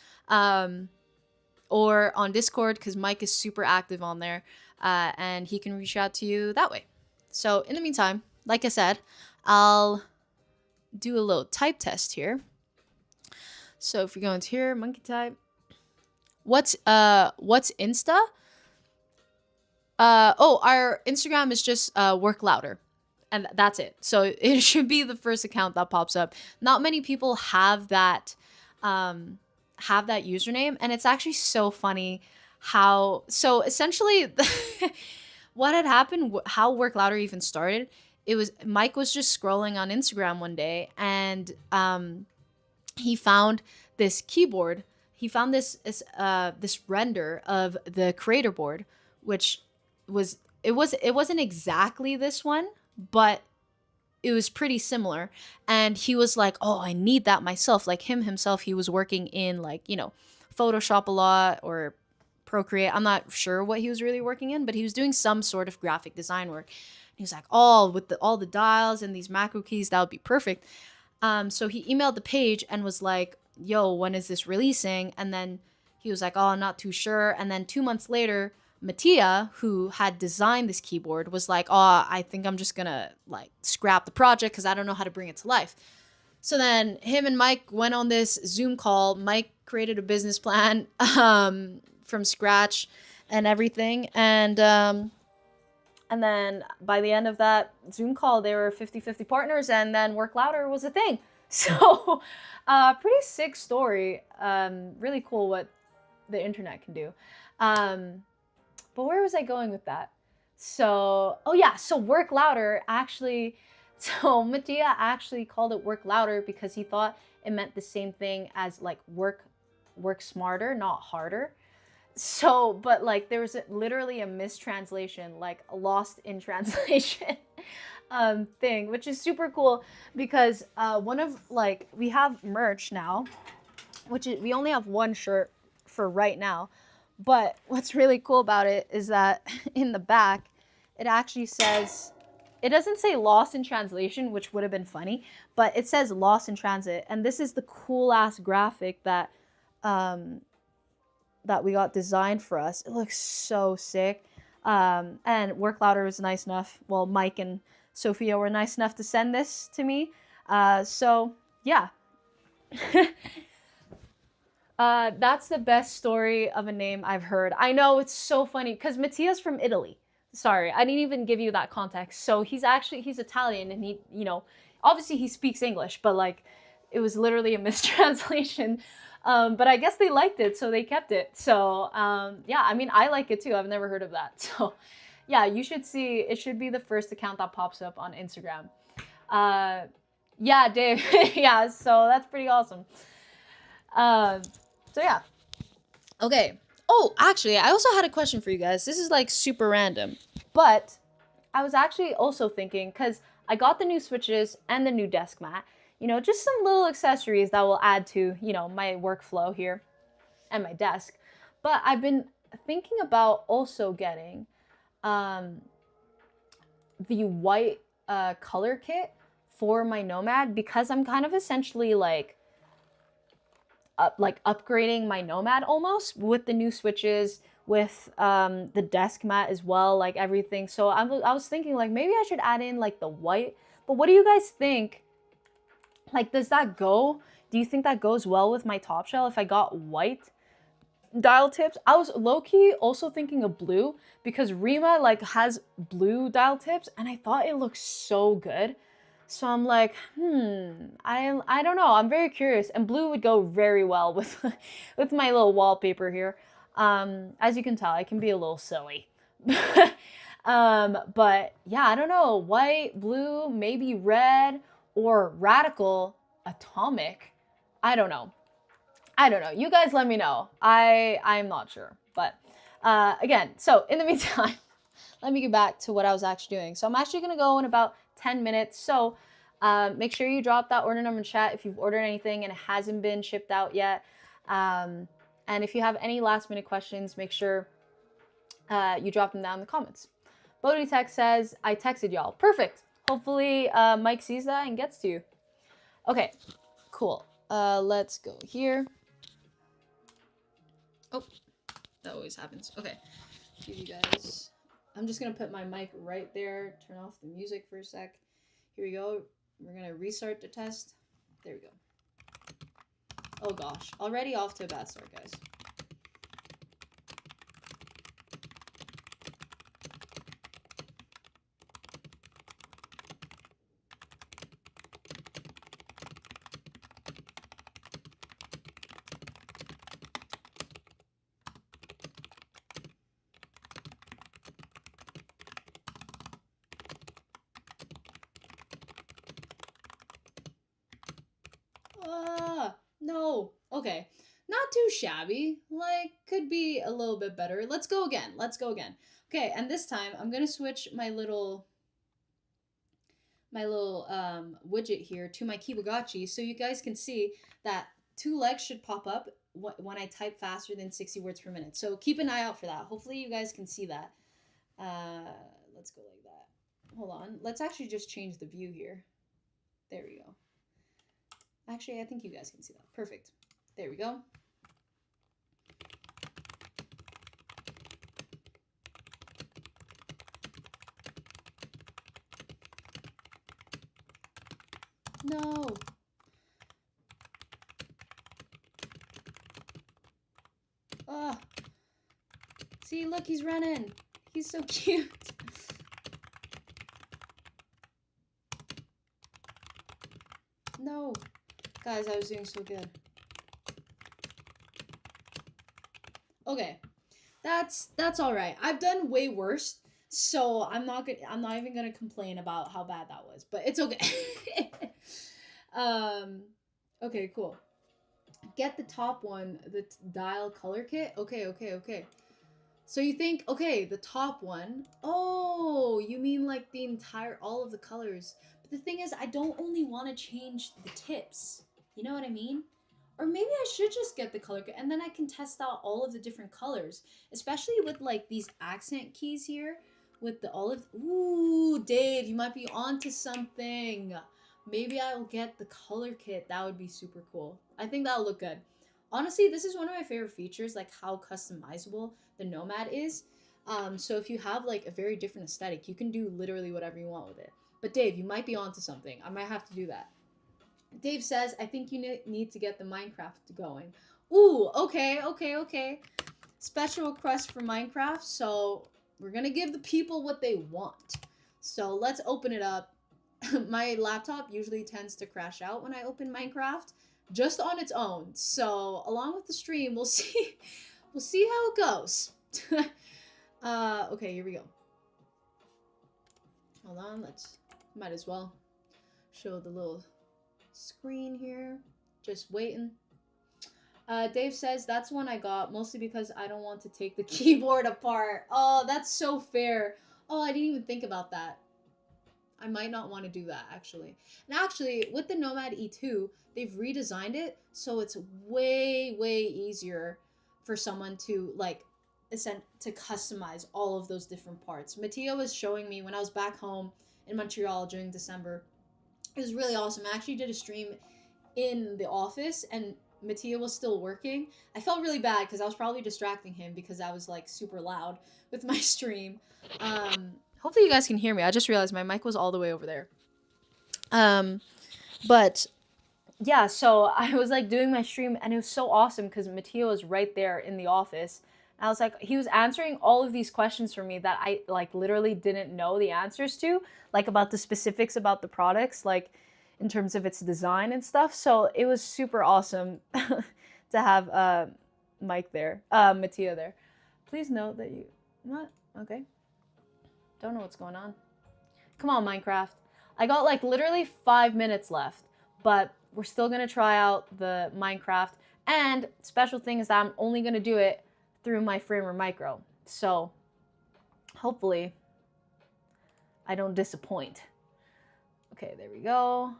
or on Discord, because Mike is super active on there and he can reach out to you that way. So in the meantime, like I said, I'll do a little type test here. So if we go into here, monkey type. What's Insta? Our Instagram is just Work Louder, and that's it. So it should be the first account that pops up. Not many people have that username, and it's actually so funny how. So essentially, what had happened, how Work Louder even started. It was Mike was just scrolling on Instagram one day, and he found this keyboard. He found this render of the creator board, which it wasn't exactly this one, but it was pretty similar. And he was like, oh, I need that myself. Like himself, he was working in Photoshop a lot or Procreate. I'm not sure what he was really working in, but he was doing some sort of graphic design work. He was like, oh, with all the dials and these macro keys, that would be perfect. So he emailed the page and was like, yo, when is this releasing? And then he was like, oh, I'm not too sure. And then 2 months later, Mattia, who had designed this keyboard, was like, oh, I think I'm just gonna scrap the project because I don't know how to bring it to life. So then him and Mike went on this Zoom call. Mike created a business plan from scratch. and everything. And then by the end of that Zoom call, they were 50-50 partners, and then Work Louder was a thing. So, pretty sick story. Really cool what the internet can do. But where was I going with that? So, oh yeah, so Work Louder actually, so Mattia actually called it Work Louder because he thought it meant the same thing as like work smarter, not harder. So, but like there was literally a mistranslation, like a lost in translation thing, which is super cool because one of like we have merch now, which is we only have one shirt for right now. But what's really cool about it is that in the back, it actually says, it doesn't say lost in translation, which would have been funny, but it says lost in transit. And this is the cool ass graphic that that we got designed for us. It looks so sick. And Work Louder was nice enough. Well, Mike and Sophia were nice enough to send this to me. So yeah. That's the best story of a name I've heard. I know, it's so funny because Mattia's from Italy. Sorry, I didn't even give you that context. So he's Italian, and he, you know, obviously he speaks English, but like it was literally a mistranslation. But I guess they liked it, so they kept it. So yeah, I mean, I like it too. I've never heard of that. So yeah, you should see. It should be the first account that pops up on Instagram. Yeah, Dave. Yeah, so that's pretty awesome. So yeah. Okay. Oh, actually, I also had a question for you guys. This is like super random, but I was actually also thinking, because I got the new switches and the new desk mat, you know, just some little accessories that will add to, you know, my workflow here and my desk. But I've been thinking about also getting the white color kit for my Nomad, because I'm kind of essentially like upgrading my Nomad almost with the new switches, with the desk mat as well, like everything. So I was thinking like maybe I should add in like the white. But what do you guys think? Like, does that go? Do you think that goes well with my top shell if I got white dial tips? I was low-key also thinking of blue because Rima like has blue dial tips, and I thought it looked so good. So I'm like, I don't know. I'm very curious, and blue would go very well with with my little wallpaper here. As you can tell, I can be a little silly. But yeah, I don't know. White, blue, maybe red, or radical atomic. I don't know. I don't know. You guys let me know. I'm not sure. But again, so in the meantime, let me get back to what I was actually doing. So I'm actually going to go in about 10 minutes. So make sure you drop that order number in chat if you've ordered anything and it hasn't been shipped out yet. And if you have any last minute questions, make sure you drop them down in the comments. Bodhi Tech says, I texted y'all. Perfect. Hopefully Mike sees that and gets to you. Okay, cool. Let's go here. Oh, that always happens. Okay, give you guys. I'm just gonna put my mic right there, turn off the music for a sec. Here we go. We're gonna restart the test. There we go. Oh gosh, already off to a bad start, guys. No. Okay. Not too shabby. Like, could be a little bit better. Let's go again. Let's go again. Okay, and this time I'm gonna switch my little widget here to my Kibagachi so you guys can see that 2 legs should pop up when I type faster than 60 words per minute. So keep an eye out for that. Hopefully you guys can see that. Let's go like that. Hold on. Let's actually just change the view here. There we go. Actually, I think you guys can see that. Perfect. There we go. No. See, look, he's running. He's so cute. No. Guys, I was doing so good. Okay. That's all right. I've done way worse, so I'm not even gonna complain about how bad that was, but it's okay. um, okay, cool. Get the top one, the dial color kit. Okay, okay, okay. So you think, okay, the top one. Oh, you mean like the entire, all of the colors. But the thing is, I don't only want to change the tips. You know what I mean? Or maybe I should just get the color kit and then I can test out all of the different colors. Especially with like these accent keys here with the olive. Ooh, Dave, you might be onto something. Maybe I will get the color kit. That would be super cool. I think that'll look good. Honestly, this is one of my favorite features, like how customizable the Nomad is. So if you have like a very different aesthetic, you can do literally whatever you want with it. But Dave, you might be onto something. I might have to do that. Dave says, I think you need to get the Minecraft going. Ooh, okay, okay, okay. Special request for Minecraft. So we're gonna give the people what they want. So let's open it up. My laptop usually tends to crash out when I open Minecraft, just on its own. So along with the stream, we'll see how it goes. Okay, here we go. Hold on, might as well show the little screen here. Just waiting. Dave says that's one I got mostly because I don't want to take the keyboard apart. Oh, that's so fair. Oh, I didn't even think about that. I might not want to do that, actually. And actually, with the Nomad E2, they've redesigned it so it's way, way easier for someone to, like, to customize all of those different parts. Mattia was showing me when I was back home in Montreal during December. It was really awesome. I actually did a stream in the office, and Mattia was still working. I felt really bad because I was probably distracting him because I was, like, super loud with my stream. Hopefully you guys can hear me. I just realized my mic was all the way over there. But yeah, so I was like doing my stream and it was so awesome because Mattia was right there in the office. I was like, he was answering all of these questions for me that I like literally didn't know the answers to, like about the specifics about the products, like in terms of its design and stuff. So it was super awesome to have Mike there, Mattia there. Please note that you, what? Okay. Don't know what's going on. Come on, Minecraft. I got like literally 5 minutes left, but we're still gonna try out the Minecraft. And special thing is that I'm only gonna do it through my Framer Micro. So hopefully I don't disappoint. Okay, there we go.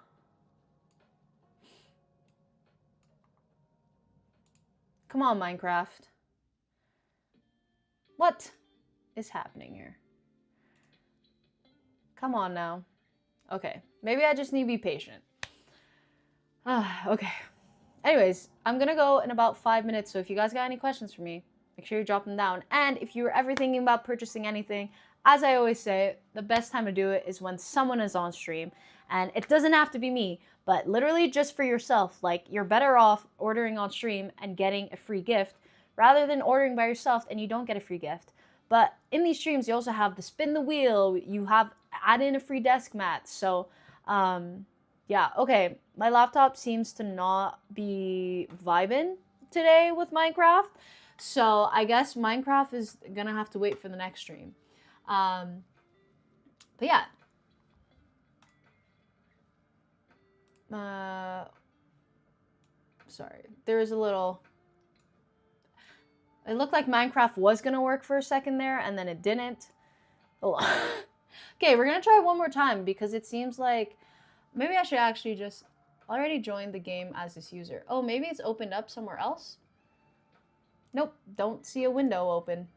Come on, Minecraft. What is happening here? Come on now. Okay, maybe I just need to be patient. Okay. Anyways, I'm gonna go in about 5 minutes, so if you guys got any questions for me, make sure you drop them down. And if you're ever thinking about purchasing anything, as I always say, the best time to do it is when someone is on stream. And it doesn't have to be me, but literally just for yourself. Like, you're better off ordering on stream and getting a free gift rather than ordering by yourself and you don't get a free gift. But in these streams, you also have the spin the wheel. You have add in a free desk mat. So, yeah, okay. My laptop seems to not be vibing today with Minecraft. So I guess Minecraft is gonna have to wait for the next stream. But yeah. Sorry. There's a little... It looked like Minecraft was gonna work for a second there, and then it didn't. Hold on. Okay, we're gonna try one more time because it seems like maybe I should actually just already join the game as this user. Oh, maybe it's opened up somewhere else? Nope, don't see a window open.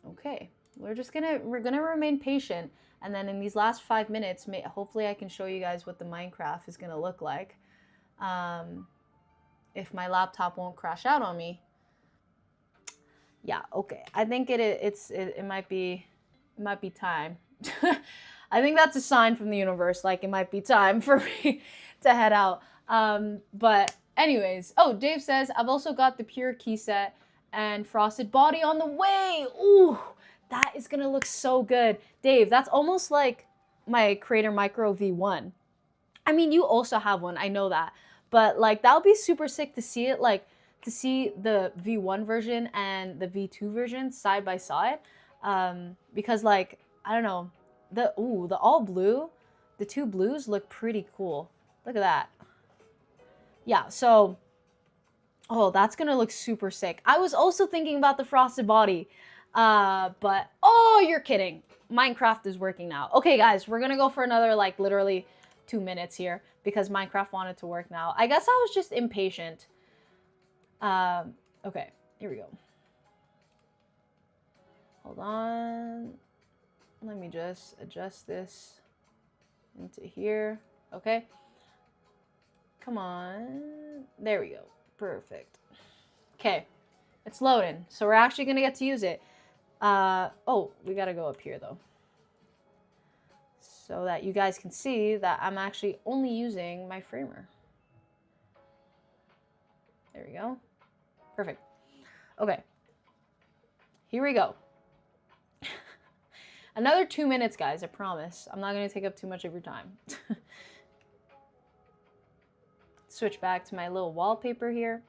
Okay, we're gonna remain patient, and then in these last 5 minutes, hopefully I can show you guys what the Minecraft is gonna look like. If my laptop won't crash out on me. Yeah, okay. I think it might be time. I think that's a sign from the universe, like it might be time for me to head out. But Anyways, oh, Dave says, I've also got the pure key set and frosted body on the way. Ooh, that is gonna look so good. Dave, that's almost like my Creator Micro V1. I mean, you also have one, I know that. But like, that would be super sick to see it, like, to see the V1 version and the V2 version side by side. Because like, I don't know, the all blue, the two blues look pretty cool. Look at that. Yeah, so, oh, that's gonna look super sick. I was also thinking about the frosted body, but, oh, you're kidding. Minecraft is working now. Okay, guys, we're gonna go for another, like, literally 2 minutes here because Minecraft wanted to work now. I guess I was just impatient. Okay, here we go. Hold on. Let me just adjust this into here. Okay. Come on. There we go. Perfect. Okay. It's loading. So we're actually going to get to use it. Oh, we got to go up here though. So that you guys can see that I'm actually only using my framer. There we go. Perfect. Okay. Here we go. Another 2 minutes, guys, I promise. I'm not going to take up too much of your time. Switch back to my little wallpaper here.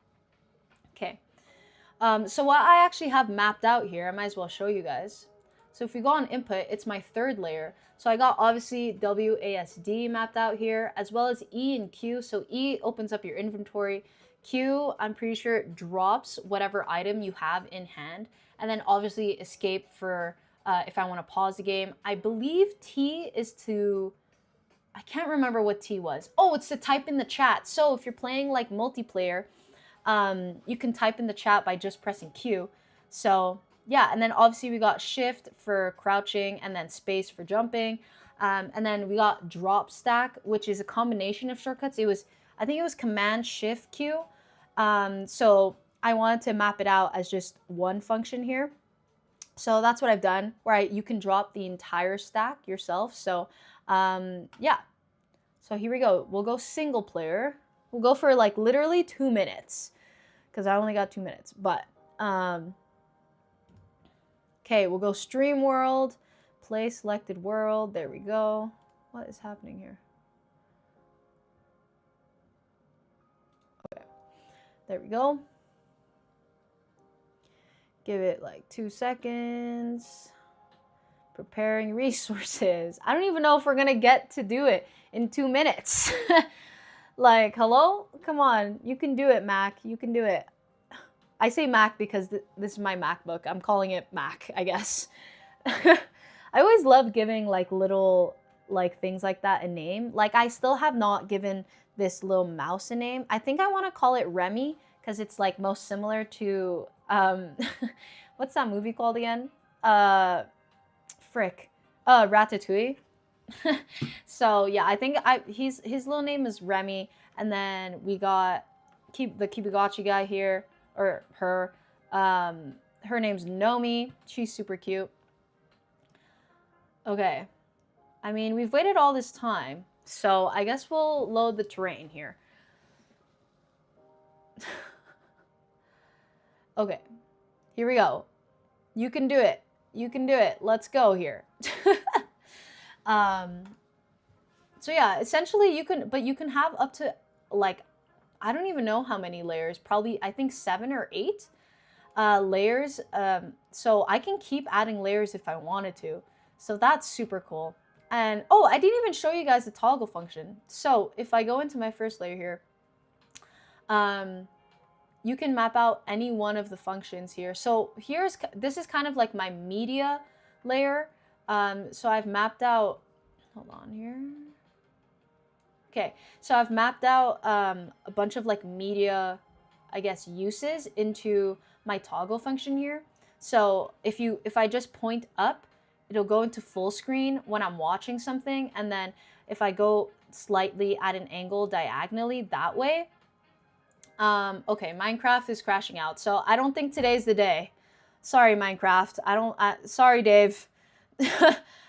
Okay. So what I actually have mapped out here, I might as well show you guys. So if we go on input, it's my third layer. So I got obviously WASD mapped out here, as well as E and Q. So E opens up your inventory. Q, I'm pretty sure, drops whatever item you have in hand. And then obviously escape for if I want to pause the game. I believe T is to... I can't remember what T was. Oh, it's to type in the chat. So if you're playing like multiplayer, you can type in the chat by just pressing Q. So yeah, and then obviously we got shift for crouching and then space for jumping. And then we got drop stack, which is a combination of shortcuts. I think it was command shift Q. So I wanted to map it out as just one function here. So that's what I've done, where you can drop the entire stack yourself. So yeah. So here we go. We'll go single player. We'll go for like literally 2 minutes because I only got 2 minutes. But okay, we'll go stream world, play selected world. There we go. What is happening here? Okay, there we go. Give it like 2 seconds. Preparing resources. I don't even know if we're gonna get to do it in 2 minutes. Like, hello? Come on, you can do it, Mac. You can do it. I say Mac because this is my MacBook. I'm calling it Mac, I guess. I always love giving like little like things like that a name. Like I still have not given this little mouse a name. I think I want to call it Remy because it's like most similar to what's that movie called again? Ratatouille. So yeah, I think his little name is Remy, and then we got the Kibagachi guy here, or her. Her name's Nomi. She's super cute. Okay, I mean we've waited all this time, so I guess we'll load the terrain here. Okay, here we go. You can do it. You can do it. Let's go here. So yeah, essentially you can have up to like, I don't even know how many layers, probably I think 7 or 8 layers. So I can keep adding layers if I wanted to. So that's super cool. And oh, I didn't even show you guys the toggle function. So if I go into my first layer here, you can map out any one of the functions here. So this is kind of like my media layer. So I've mapped out, hold on here. Okay, so I've mapped out a bunch of like media, I guess, uses into my toggle function here. So if I just point up, it'll go into full screen when I'm watching something. And then if I go slightly at an angle diagonally that way, okay, Minecraft is crashing out. So I don't think today's the day. Sorry, Minecraft. Sorry, Dave.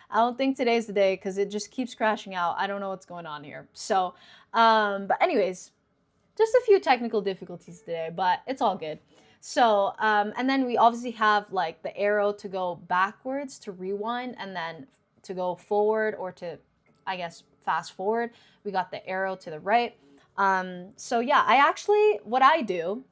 I don't think today's the day because it just keeps crashing out. I don't know what's going on here. So, but anyways, just a few technical difficulties today, but it's all good. So, and then we obviously have like the arrow to go backwards to rewind, and then to go forward, or to, I guess, fast forward. We got the arrow to the right. So yeah, what I do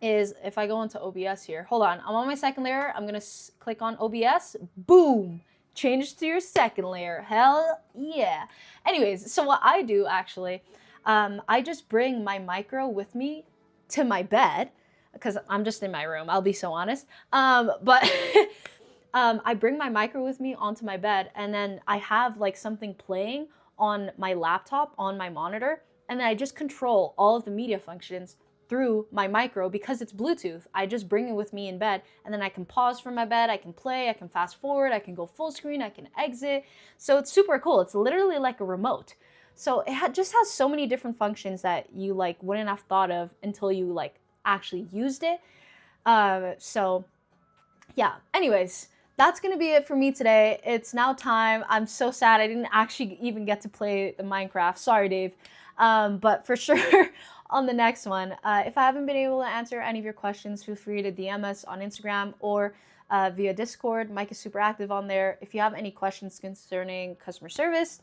is, if I go into OBS here, hold on, I'm on my second layer. I'm gonna click on OBS, boom, change to your second layer. Hell yeah. Anyways, so what I do actually, I just bring my micro with me to my bed, because I'm just in my room, I'll be so honest. But I bring my micro with me onto my bed, and then I have like something playing on my laptop, on my monitor, and then I just control all of the media functions through my micro. Because it's Bluetooth, I just bring it with me in bed, and then I can pause from my bed, I can play, I can fast forward, I can go full screen, I can exit. So it's super cool. It's literally like a remote. So it just has so many different functions that you like wouldn't have thought of until you like actually used it. So yeah, anyways, that's gonna be it for me today. It's now time. I'm so sad I didn't actually even get to play the Minecraft. Sorry, Dave. But for sure, on the next one, if I haven't been able to answer any of your questions, feel free to DM us on Instagram or via Discord. Mike is super active on there. If you have any questions concerning customer service,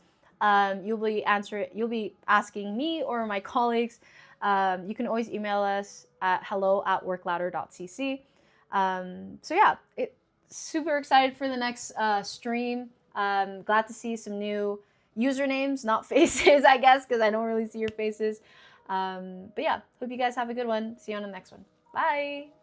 you'll be asking me or my colleagues. You can always email us at hello@worklouder.cc. So yeah, super excited for the next stream. Glad to see some new usernames, not faces, I guess, because I don't really see your faces. But yeah, hope you guys have a good one. See you on the next one. Bye.